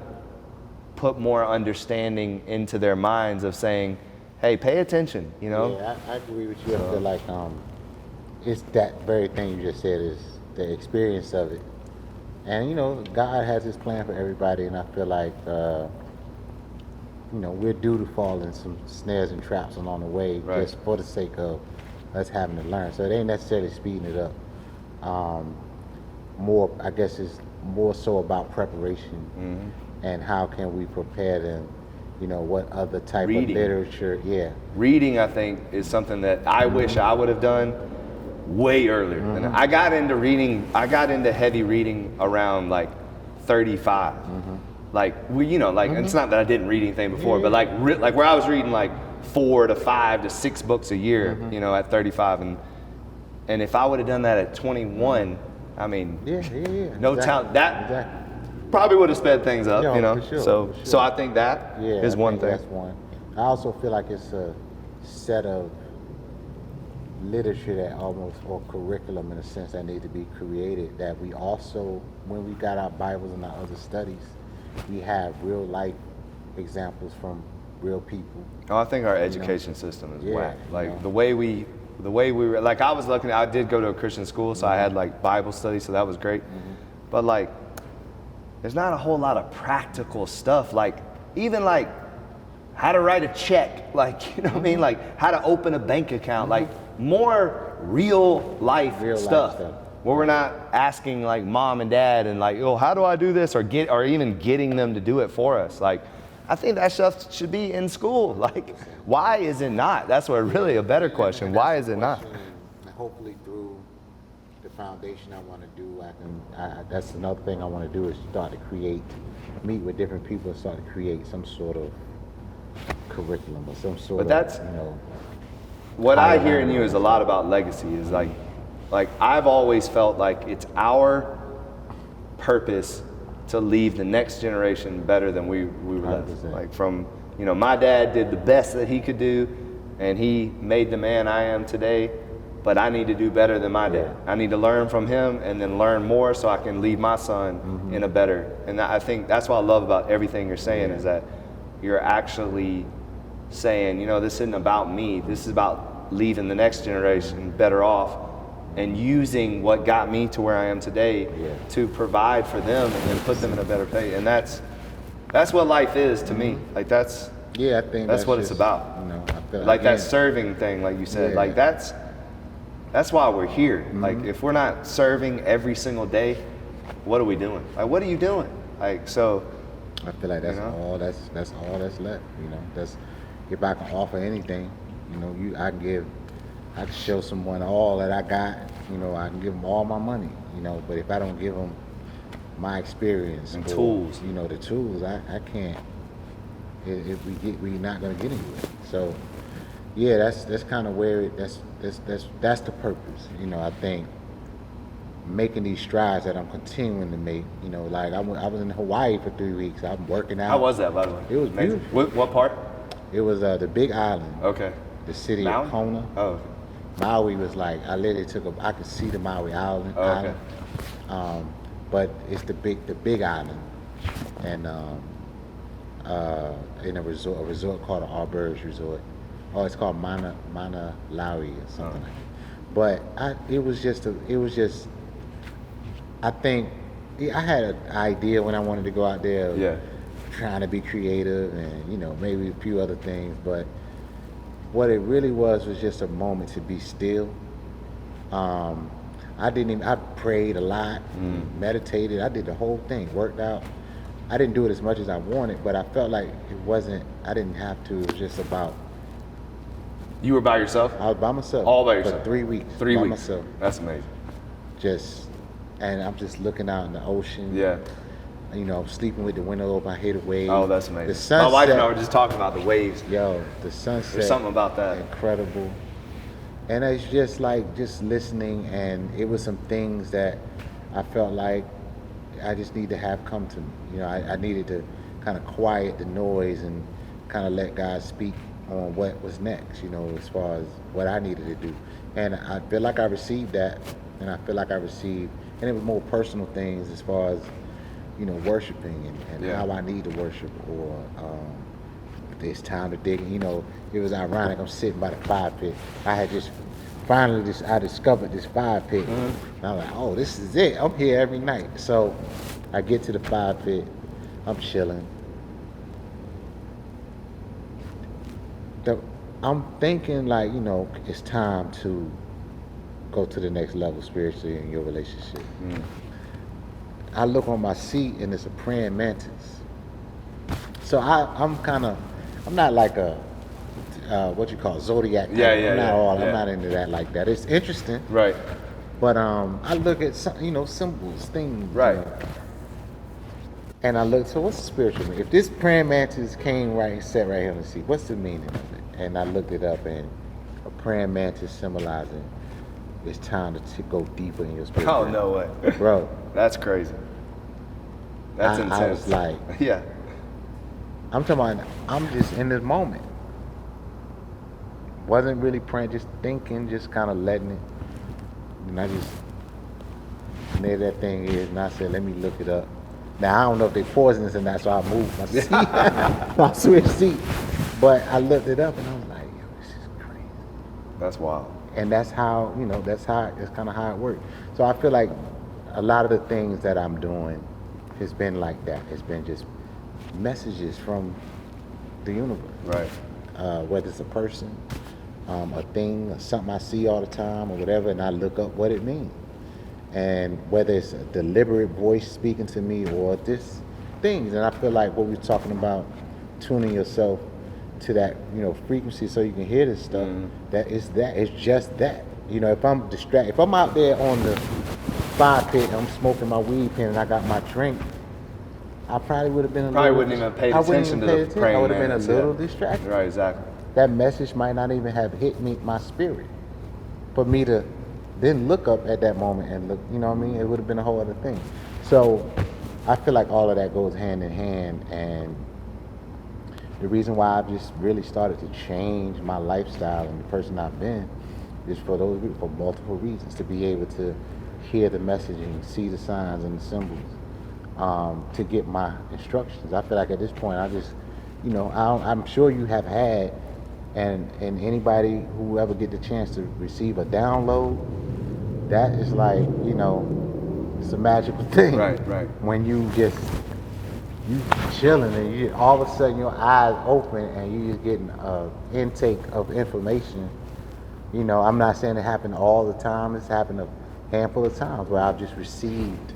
put more understanding into their minds of saying, hey, pay attention, Yeah, I agree with you. I feel like it's that very thing you just said is the experience of it. And, God has his plan for everybody, and I feel like, we're due to fall in some snares and traps along the way just for the sake of us having to learn. So it ain't necessarily speeding it up. I guess it's more so about preparation and how can we prepare them, what other type of literature. Reading, I think, is something that I wish I would have done way earlier. And I got into reading, heavy reading around like 35. Like, it's not that I didn't read anything before, but like where I was reading like 4 to 5 to 6 books a year, at 35. And if I would have done that at 21, I mean, no talent. That probably would have sped things up, For sure, So I think that is one thing. That's one. I also feel like it's a set of literature that or curriculum in a sense that need to be created, that we also, when we got our Bibles and our other studies, we have real life examples from real people. Oh, I think our education system is whack. Like the way we were, like I did go to a Christian school, so I had like Bible study, so that was great. But like, there's not a whole lot of practical stuff, like even like how to write a check, like, what I mean? Like how to open a bank account, like more real life stuff. Where we're not asking like mom and dad and like, oh, how do I do this? Or even getting them to do it for us. Like, I think that stuff should be in school. Like, why is it not? That's really a better question. Why is it not? Hopefully through the foundation I want to do, that's another thing I want to do is start to meet with different people and start to create some sort of curriculum or some sort what I hear in you is a lot about legacy. Is like I've always felt like it's our purpose to leave the next generation better than we were left. Like from, my dad did the best that he could do, and he made the man I am today, but I need to do better than my dad. I need to learn from him and then learn more so I can leave my son in a better. And I think that's what I love about everything you're saying is that you're actually saying, this isn't about me. This is about leaving the next generation better off and using what got me to where I am today to provide for them and then put them in a better place. And that's what life is to me. Like I think that's what it's about. I feel like that serving thing, like you said, like that's why we're here. Like if we're not serving every single day, what are we doing? Like what are you doing? Like so. I feel like that's all that's left. That's if I can offer anything, I can show someone all that I got. I can give them all my money. But if I don't give them my experience and tools, the tools, I can't. We're not gonna get anywhere. So, that's kind of where that's the purpose. I think making these strides that I'm continuing to make. Like I was in Hawaii for 3 weeks. I'm working out. How was that, by the way? It was beautiful. What part? It was the Big Island. Okay. The city of Kona. Oh. Maui was like, I literally I could see the Maui Island. Okay. But it's the big island, and in a resort called the Arbors Resort. Oh, it's called Mana Laui or something like that. But it was just. I think I had an idea when I wanted to go out there. Trying to be creative and maybe a few other things, but what it really was just a moment to be still. I prayed a lot, meditated, I did the whole thing, worked out. I didn't do it as much as I wanted, but I felt like I didn't have to. It was just about. You were by yourself? I was by myself. All by yourself? For 3 weeks. 3 by weeks. myself. That's amazing. And I'm just looking out in the ocean. Yeah. You know, sleeping with the window open. I hear the waves. Oh, that's amazing. The sunset. My wife and I were just talking about the waves. Yo, the sunset. There's something about that. Incredible. And it's just like just listening, and it was some things that I felt like I just need to have come to me. You know, I needed to kind of quiet the noise and kind of let God speak on what was next, you know, as far as what I needed to do. And I feel like I received that, and I feel like I received, and it was more personal things as far as, you know, worshiping and Yeah. how I need to worship, or if it's time to dig. You know, it was ironic. I'm sitting by the fire pit. I had just finally I discovered this fire pit. And I'm like, oh, this is it. I'm here every night. So I get to the fire pit. I'm chilling. I'm thinking like, you know, it's time to go to the next level spiritually in your relationship. I look on my seat and it's a praying mantis. So I'm not like a what you call zodiac. I'm not into that like that. It's interesting. Right. But I look at some, you know, symbols, things. Right. You know, and I look, so what's the spiritual meaning? If this praying mantis came right and sat right here on the seat, what's the meaning of it? And I looked it up, and a praying mantis symbolizing it's time to go deeper in your spiritual. Oh, no way. Bro. That's crazy. That's intense. I was like, yeah. I'm talking about, I'm just in this moment. Wasn't really praying, just thinking, just kind of letting it. And I just, there that thing is, and I said, let me look it up. Now, I don't know if they're poisonous or not, so I moved my seat. I switched seat. But I looked it up, and I was like, yo, this is crazy. That's wild. And that's how, you know, that's kind of how it works. So I feel like a lot of the things that I'm doing has been like that. It's been just messages from the universe. Right. Whether it's a person, a thing, or something I see all the time or whatever, and I look up what it means. And whether it's a deliberate voice speaking to me or just things. And I feel like what we're talking about, tuning yourself to that, you know, frequency so you can hear this stuff, it's just that. You know, if I'm distracted, if I'm out there on the fire pit and I'm smoking my weed pen and I got my drink, I probably would have been wouldn't even pay attention to the praying. I would have been a little distracted. Right, exactly. That message might not even have hit me, my spirit, for me to then look up at that moment and look, you know what I mean? It would have been a whole other thing. So I feel like all of that goes hand in hand, and the reason why I've just really started to change my lifestyle and the person I've been is for multiple reasons, to be able to hear the messaging, see the signs and the symbols, to get my instructions. I feel like at this point, I just, you know, I'm sure you have had, and anybody who ever get the chance to receive a download, that is like, you know, it's a magical thing. Right. When you chilling and you all of a sudden your eyes open and you just getting an intake of information. You know, I'm not saying it happened all the time. It's happened a handful of times where I've just received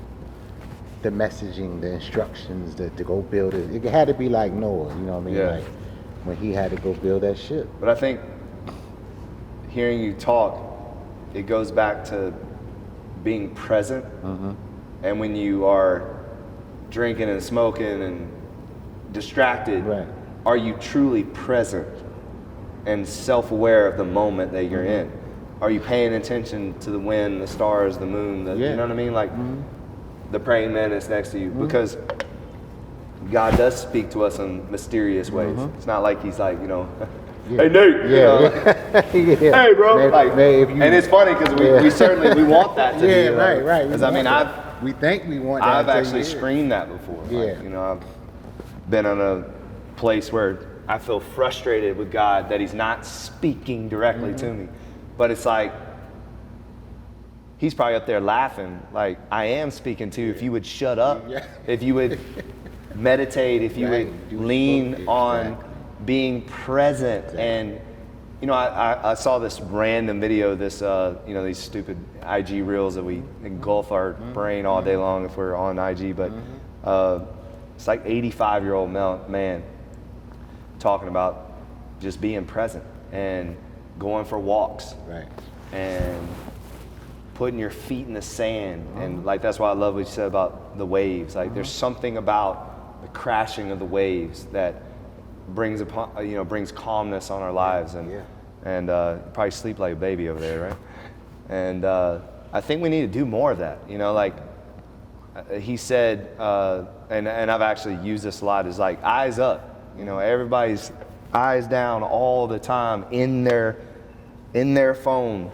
the messaging, the instructions to go build it. It had to be like Noah, you know what I mean? Yeah. Like when he had to go build that ship. But I think hearing you talk, it goes back to being present. And when you are drinking and smoking and distracted, Right. Are you truly present and self-aware of the moment that you're in? Are you paying attention to the wind, the stars, the moon, you know what I mean? Like the praying mantis next to you, because God does speak to us in mysterious ways. It's not like he's like, you know, hey Nate, you know, hey bro, and it's funny because we certainly we want that to be right. Because I mean, we think we want that. I've actually screened that before. Like, you know, I've been in a place where I feel frustrated with God that he's not speaking directly to me, but it's like he's probably up there laughing, like I am speaking to you if you would shut up, if you would meditate, if you would lean on being present. And you know, I saw this random video, this you know, these stupid IG reels that we engulf our brain all day long if we're on IG, but It's like 85-year-old man talking about just being present and going for walks. Right. And putting your feet in the sand. And like, that's why I love what you said about the waves. Like there's something about the crashing of the waves that brings calmness on our lives. And you probably sleep like a baby over there, right? And I think we need to do more of that. You know, like he said, and I've actually used this a lot, is like eyes up. You know, everybody's eyes down all the time in their phone,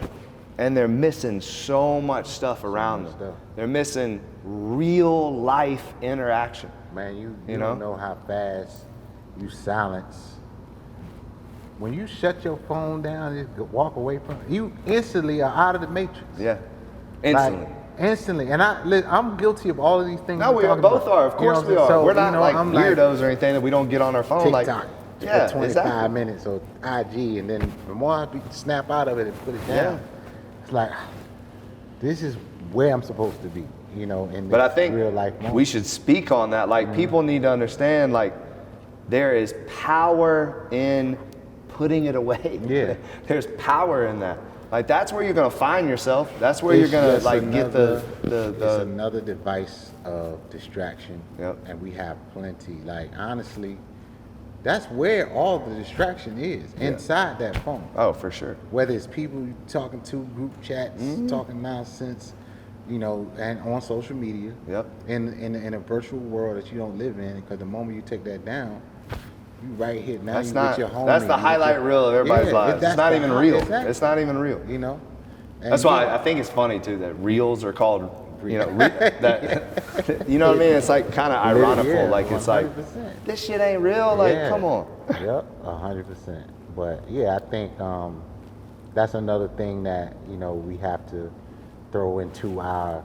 and they're missing so much stuff around them. They're missing real life interaction. Man, you don't know how fast you silence. When you shut your phone down and walk away from it, you instantly are out of the matrix. Yeah, instantly. Like, instantly. And I'm guilty of all of these things. No, we both are. Of course we are. So, we're not like I'm weirdos or anything that we don't get on our phone. TikTok. Yeah, 25 exactly. minutes or IG, and then the more I snap out of it and put it down, it's like, this is where I'm supposed to be, you know, in But I this think real life moment. we should speak on that. Like, people need to understand, like, there is power in putting it away. Yeah. There's power in that. Like, that's where you're gonna find yourself. That's where you're gonna get the It's another device of distraction. Yep. And we have plenty. Like, honestly, that's where all the distraction is, inside that phone. Oh, for sure. Whether it's people you talking to, group chats, talking nonsense, you know, and on social media. Yep. In a virtual world that you don't live in, because the moment you take that down, you right here now. That's you not. with your homie. That's the highlight reel of everybody's lives. It's not even real. Exactly. It's not even real. You know. And That's why I think it's funny too that reels are called, you know, that, you know what I mean? It's like kind of ironical. Yeah, like it's like 100%. this shit ain't real. Like, Yeah. come on. Yep, 100%. But yeah, I think that's another thing that, you know, we have to throw into our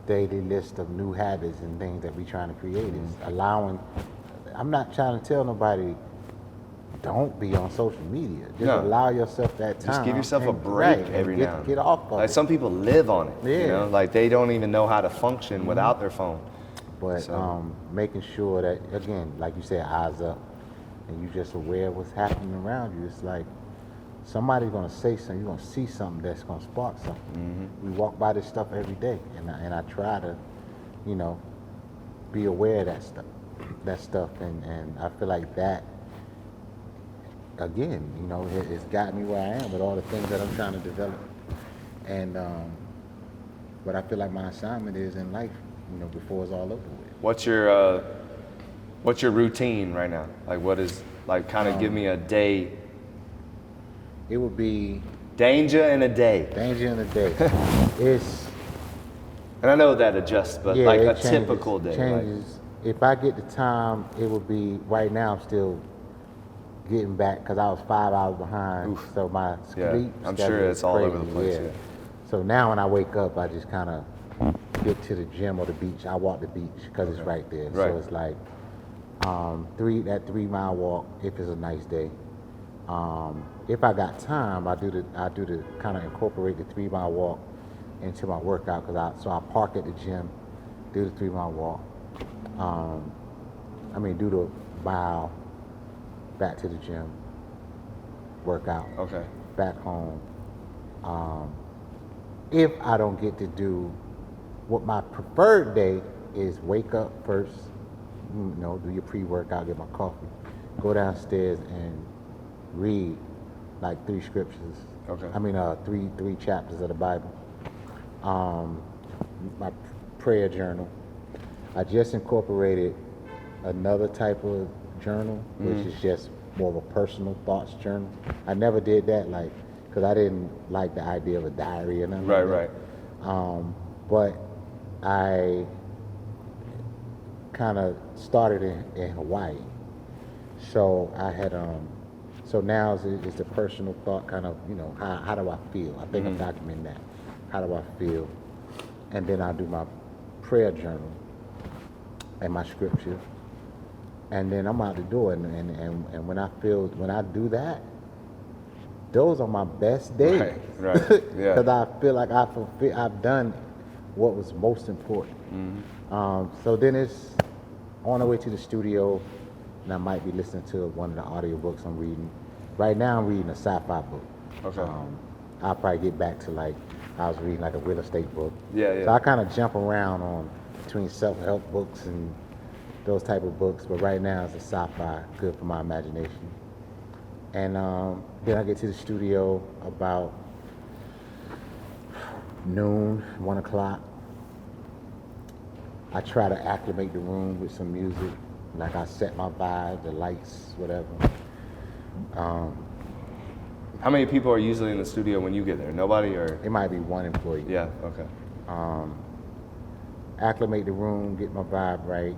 daily list of new habits and things that we're trying to create is allowing. I'm not trying to tell nobody don't be on social media. Just allow yourself that time. Just give yourself a break every now and get off of like it. some people live on it. Yeah. You know, like they don't even know how to function without their phone. But making sure that, again, like you said, eyes up, and you just aware of what's happening around you. It's like somebody's gonna say something, you're gonna see something that's gonna spark something. We walk by this stuff every day, and I try to, you know, be aware of that stuff, and I feel like that, again, you know, it's got me where I am with all the things that I'm trying to develop. And what I feel like my assignment is in life, you know, before it's all over with. What's your routine right now? Like, what is, like, kind of give me a day. It would be DANJA in a day. DANJA in a day. It's, and I know that adjusts, but yeah, like it a changes, typical day. Changes. If I get the time, it would be, right now I'm still getting back because I was 5 hours behind. Oof. So my sleep I'm schedule sure is it's all over the crazy, place. yeah. Yeah. So now when I wake up, I just kind of get to the gym or the beach. I walk the beach because it's right there. Right. So it's like that 3 mile walk if it's a nice day. If I got time, I do the kind of incorporate the 3 mile walk into my workout so I park at the gym, do the 3 mile walk. Do the mile back to the gym, work out. Okay. Back home. If I don't get to do what my preferred day is, wake up first, you know, do your pre-workout, get my coffee, go downstairs and read like 3 scriptures. Okay. Three chapters of the Bible. My prayer journal. I just incorporated another type of journal, which is just more of a personal thoughts journal. I never did that, like, because I didn't like the idea of a diary or nothing. Right. But I kind of started in Hawaii. So I had, so now is the personal thought kind of, you know, how do I feel? I think I'm documenting that. How do I feel? And then I do my prayer journal and my scripture. And then I'm out the door, and when I do that, those are my best days. Right. Yeah. Because I feel like I've done what was most important. So then it's on the way to the studio, and I might be listening to one of the audiobooks I'm reading. Right now I'm reading a sci-fi book. Okay. I'll probably get back to like, I was reading like a real estate book. Yeah. So I kind of jump around on between self-help books and those type of books, but right now it's a sci-fi, good for my imagination. And then I get to the studio about noon, 1 o'clock. I try to acclimate the room with some music, like I set my vibe, the lights, whatever. How many people are usually in the studio when you get there? Nobody, or? It might be one employee. Yeah, okay. Acclimate the room, get my vibe right,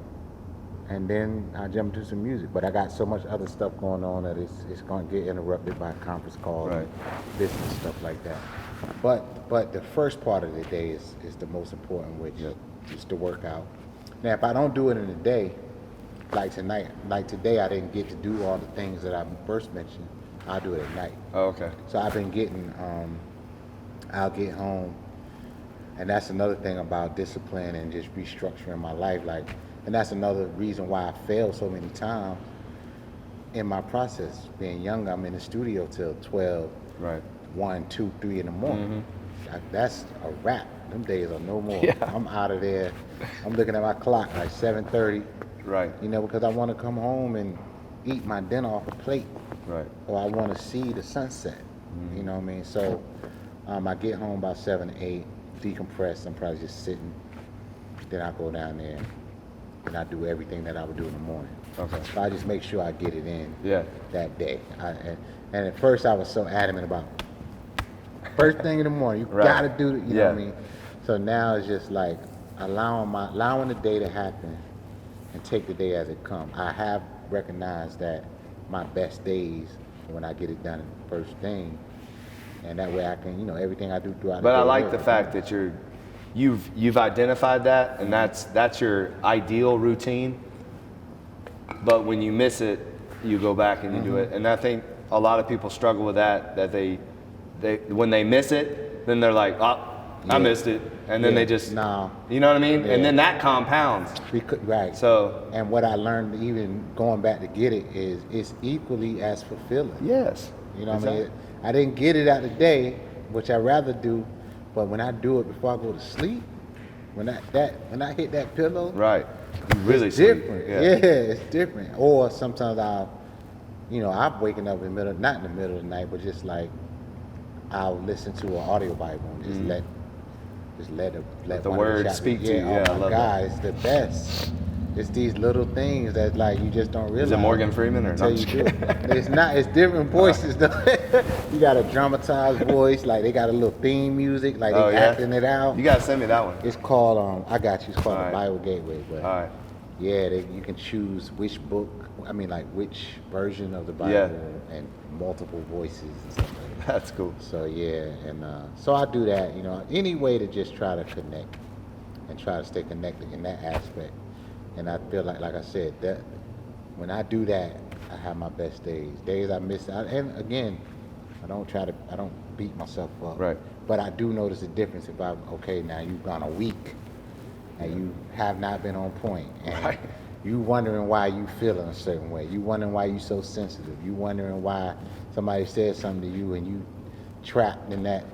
and then I jump into some music. But I got so much other stuff going on that it's going to get interrupted by conference calls, right, and business stuff like that. But the first part of the day is the most important, which is the workout. Now, if I don't do it in the day, like today, I didn't get to do all the things that I first mentioned. I'll do it at night. Oh, okay. So I've been getting, I'll get home, and that's another thing about discipline and just restructuring my life. Like, and that's another reason why I failed so many times in my process. Being young, I'm in the studio till 12, right, 1, 2, 3 in the morning. That's a wrap. Them days are no more. Yeah. I'm out of there. I'm looking at my clock like 7:30. Right. You know, because I want to come home and eat my dinner off a plate. Right. Or I want to see the sunset. You know what I mean? So I get home about 7, 8, decompress. I'm probably just sitting. Then I go down there and I do everything that I would do in the morning. Okay. So I just make sure I get it in that day. And at first I was so adamant about first thing in the morning, you gotta do it, you know what I mean? So now it's just like allowing the day to happen and take the day as it comes. I have recognized that my best days when I get it done first thing, and that way I can, you know, everything I do throughout the day. But I like the fact that you've identified that, and that's your ideal routine. But when you miss it, you go back and you do it. And I think a lot of people struggle with that they when they miss it, then they're like, I missed it, and then they just, you know what I mean? And then that compounds. Right. So, and what I learned even going back to get it is it's equally as fulfilling. Yes. You know what I mean? I didn't get it out the day, which I rather do, but when I do it before I go to sleep, when I hit that pillow, right, you really it's different. Yeah, it's different. Or sometimes I'm waking up not in the middle of the night, but just like I'll listen to an audio Bible and just let the word speak to you. Yeah, oh my God, it's the best. It's these little things that like you just don't realize. Is it Morgan Freeman or until not? You do it. It's not. It's different voices though. You got a dramatized voice, like they got a little theme music, like they acting it out. You gotta send me that one. It's called I got you. It's called the Bible Gateway. But all right. Yeah, you can choose which book. I mean, like which version of the Bible and multiple voices and stuff like that. That's cool. So yeah, and so I do that. You know, any way to just try to connect and try to stay connected in that aspect. And I feel like I said, that when I do that, I have my best days. Days I miss out, and again, I don't beat myself up. Right. But I do notice a difference if now you've gone a week and you have not been on point, and you wondering why you feeling a certain way. You wondering why you so sensitive. You wondering why somebody said something to you and you trapped in that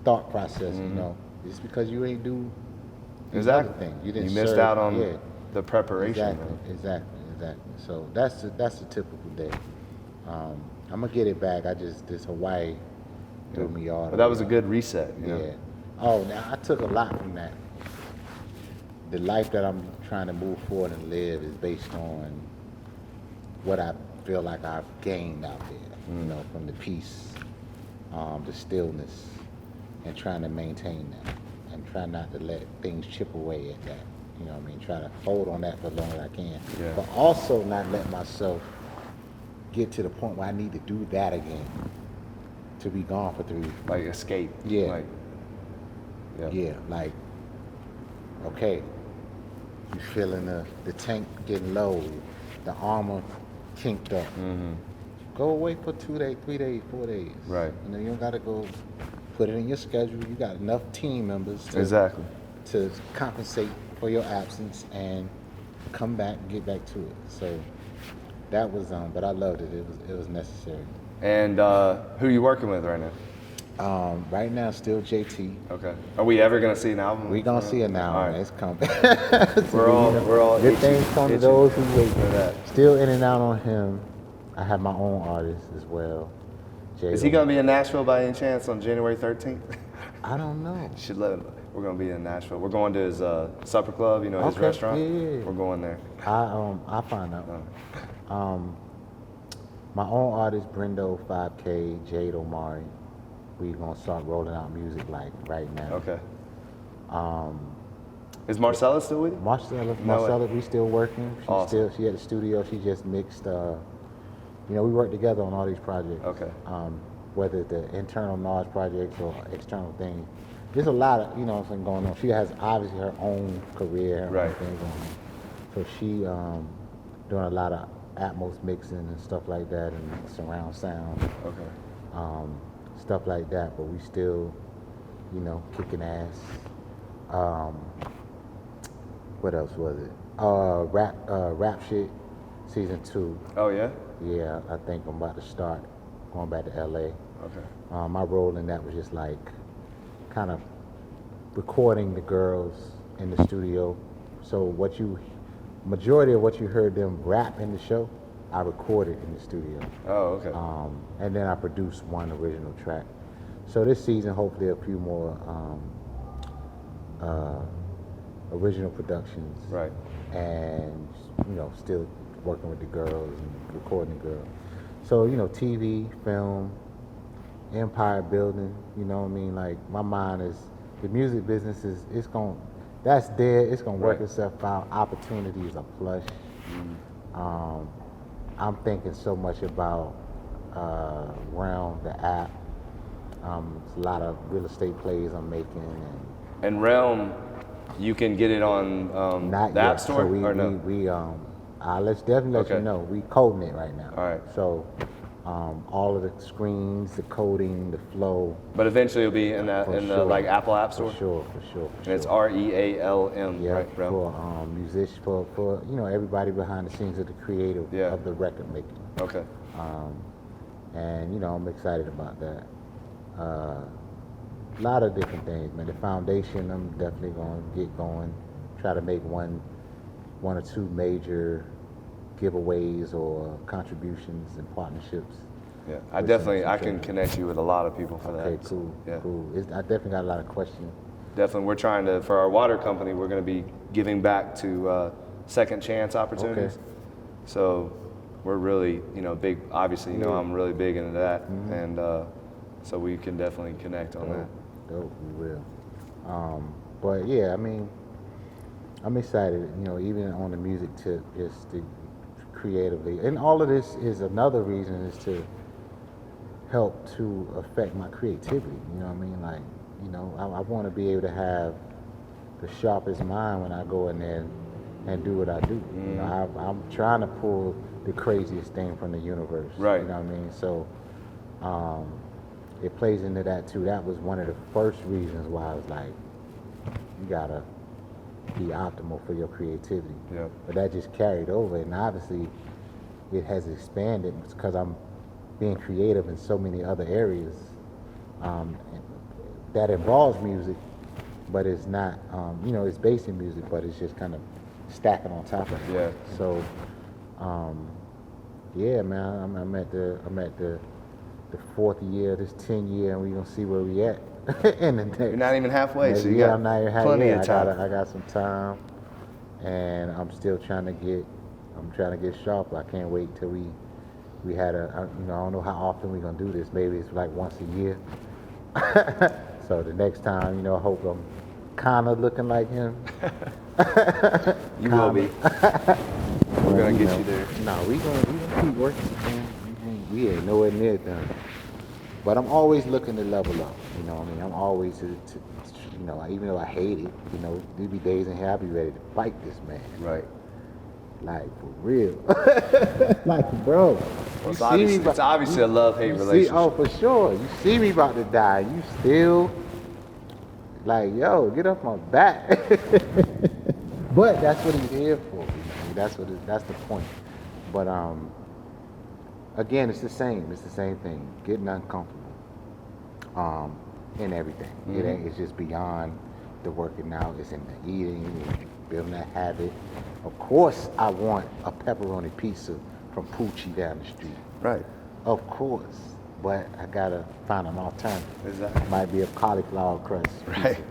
thought process. You know, it's because you ain't do other things. You didn't. You missed out on the preparation. Exactly. So that's a typical day. I'm gonna get it back. This Hawaii threw me off. But that was a good reset. You know? Oh, now I took a lot from that. The life that I'm trying to move forward and live is based on what I feel like I've gained out there. You know, from the peace, the stillness, and trying to maintain that, and try not to let things chip away at that. You know what I mean? Try to hold on that for as long as I can. Yeah. But also not let myself get to the point where I need to do that again. To be gone for 3 weeks. Like escape. Yeah. Like, okay, you feeling the tank getting low, the armor kinked up. Go away for 2 days, 3 days, 4 days. Right. You know, you don't gotta go put it in your schedule. You got enough team members to compensate for your absence, and come back, get back to it. So that was but I loved it. It was necessary. And who are you working with right now? Right now, still JT. Okay. Are we ever gonna see an album? We gonna see it now. All right. It's coming. We're all good things come to those who wait for that. Still in and out on him. I have my own artist as well. Is he gonna be in Nashville by any chance on January 13th? I don't know. Should let him. We're gonna be in Nashville. We're going to his supper club. You know, his restaurant. Yeah. We're going there. I find out. My own artist, Brendo 5K, Jade Omari. We gonna start rolling out music like right now. Okay. Is Marcella still with you? Marcella, we still working. She at the studio. She just mixed. We work together on all these projects. Okay. Whether the internal knowledge projects or external things, there's a lot of going on. She has obviously her own career, her own thing going on. So she doing a lot of Atmos mixing and stuff like that, and surround sound. Okay. Stuff like that, but we still, kicking ass. What else was it? Rap shit, season 2. Oh yeah. Yeah, I think I'm about to start going back to LA. Okay. My role in that was just like kind of recording the girls in the studio. So majority of what you heard them rap in the show, I recorded in the studio. Oh, okay. And then I produced one original track. So this season, hopefully a few more original productions. Right. And, still working with the girls and recording the girls. So, TV, film, empire building, you know what I mean? Like, my mind is, the music business that's there, it's going to work itself out. Opportunities are plush. Mm-hmm. I'm thinking so much about Realm, the app. It's a lot of real estate plays I'm making. And Realm, you can get it on the App Store, so or no? Let's definitely let you know. We coding it right now. All right. So all of the screens, the coding, the flow. But eventually it'll be in the like Apple App Store. For sure. And it's REALM, yeah, right? Realm. For musicians, for everybody behind the scenes of the creative of the record making. Okay. And I'm excited about that. A lot of different things, man. The foundation, I'm definitely going to get going. Try to make one or two major giveaways or contributions and partnerships. Yeah, I can connect you with a lot of people for that. Okay, cool. Yeah. Cool. I definitely got a lot of questions. Definitely, we're trying to, for our water company, we're going to be giving back to second chance opportunities. Okay. So we're really, big, obviously, I'm really big into that. Mm-hmm. And so we can definitely connect on that. Dope, we will. But yeah, I mean, I'm excited, even on the music tip, just to creatively. And all of this is another reason is to help to affect my creativity. You know what I mean? Like, I want to be able to have the sharpest mind when I go in there and do what I do. Mm. I'm trying to pull the craziest thing from the universe. Right. You know what I mean? So it plays into that too. That was one of the first reasons why I was like, you gotta be optimal for your creativity. Yeah. But that just carried over, and obviously it has expanded because I'm being creative in so many other areas that involves music, but it's not, it's based in music, but it's just kind of stacking on top of it. Yeah. So, yeah, man, I'm at the 4th year, this 10 year, and we're gonna see where we at. You're not even halfway, so you yeah, got I'm not even halfway. plenty of time. I got some time, and I'm still trying to get sharper. I can't wait till we had I don't know how often we're gonna do this. Maybe it's like once a year. So the next time, I hope I'm kind of looking like him. You will be. We're gonna get you there. No, we gonna keep working, man. We ain't nowhere near done. But I'm always looking to level up. You know what I mean? I'm always even though I hate it, there be days in here I'll be ready to fight this man. Right. Like, for real. Like, bro. Well, it's obviously a love-hate relationship. Oh, for sure. You see me about to die. You still, like, yo, get off my back. But that's what he's here for. That's the point. But again, it's the same thing. Getting uncomfortable in everything. It's just beyond the working out. It's in the eating, building that habit. Of course, I want a pepperoni pizza from Poochie down the street. Right. Of course, but I gotta find an alternative. Exactly. Might be a cauliflower crust Right. pizza,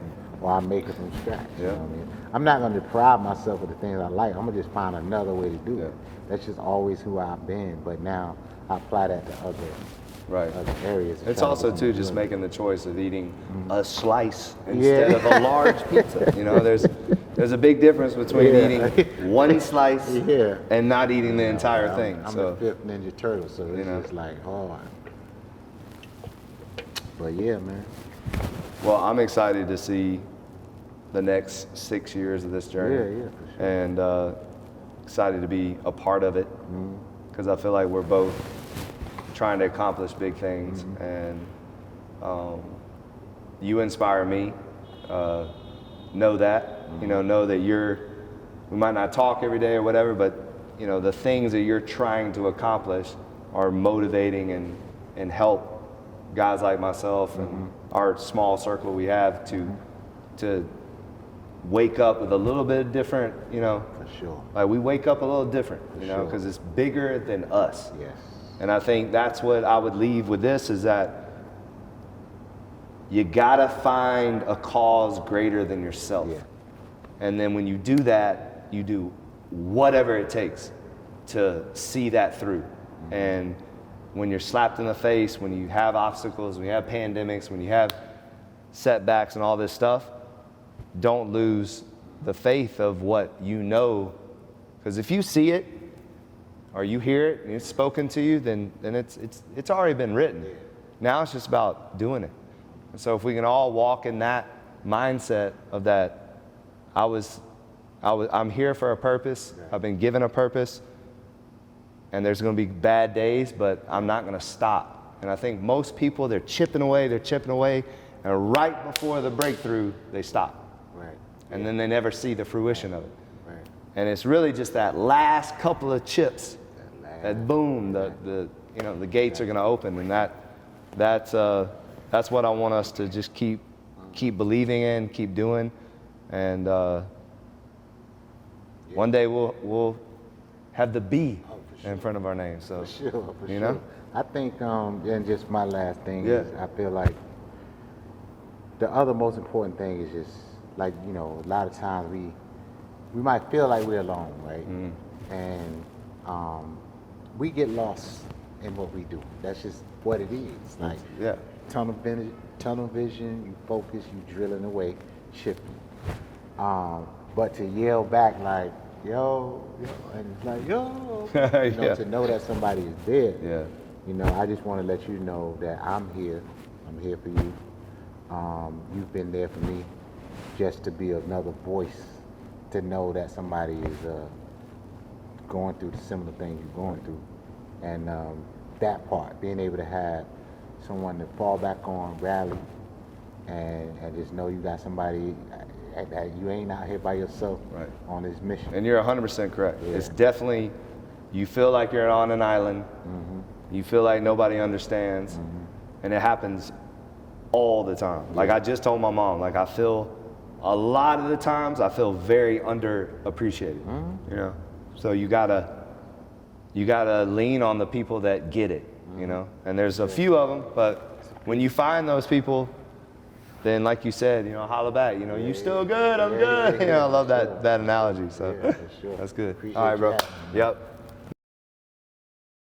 or I make it from scratch. You Yeah. know what I mean? I'm not gonna deprive myself of the things I like. I'm gonna just find another way to do it. That's just always who I've been. But now I apply that to other areas. It's also too just making the choice of eating a slice Yeah. instead of a large pizza. You know, there's a big difference between eating one slice and not eating the entire thing. I'm So the fifth Ninja Turtle, so it's just like, oh. But yeah, man. well, I'm excited to see the next 6 years of this journey. Yeah, for sure. And excited to be a part of it because I feel like we're both trying to accomplish big things, and you inspire me. Know that, know that we might not talk every day or whatever, but the things that you're trying to accomplish are motivating and help guys like myself and our small circle we have to wake up with a little bit different, For sure. like we wake up a little different, because it's bigger than us. Yes. And I think that's what I would leave with this, is that you gotta find a cause greater than yourself. Yeah. And then when you do that, you do whatever it takes to see that through. And when you're slapped in the face, when you have obstacles, when you have pandemics, when you have setbacks and all this stuff, don't lose the faith of what you know. Because if you see it, or you hear it and it's spoken to you, then it's already been written. Now it's just about doing it. And so if we can all walk in that mindset of that, I'm here for a purpose. I've been given a purpose, and there's going to be bad days, but I'm not going to stop. And I think most people, they're chipping away, and right before the breakthrough, they stop. Right. And then they never see the fruition of it. Right. And it's really just that last couple of chips, that boom, the gates are going to open, and that's what I want us to just keep believing in, keep doing, and one day we'll have the B in front of our name. So For sure. know, I think, and just my last thing is, I feel like the other most important thing is just like, a lot of times we might feel like we're alone, right? And we get lost in what we do. That's just what it is. Like tunnel vision, you focus, you drilling away, shifting. But to yell back like, yo, and it's like, yo, to know that somebody is there. I just want to let you know that I'm here for you. You've been there for me, just to be another voice, to know that somebody is going through the similar things you're going through. And that part, being able to have someone to fall back on, rally, and just know you got somebody, that you ain't out here by yourself on this mission. And you're 100% correct. It's definitely, you feel like you're on an island, you feel like nobody understands, and it happens all the time. Like I just told my mom, like I feel, a lot of the times I feel very underappreciated, So you gotta lean on the people that get it, and there's a few of them, but when you find those people, then like you said, holla back, you still good, I'm good. I love that analogy, so For sure. that's good. Appreciate All right, bro. you. Yep.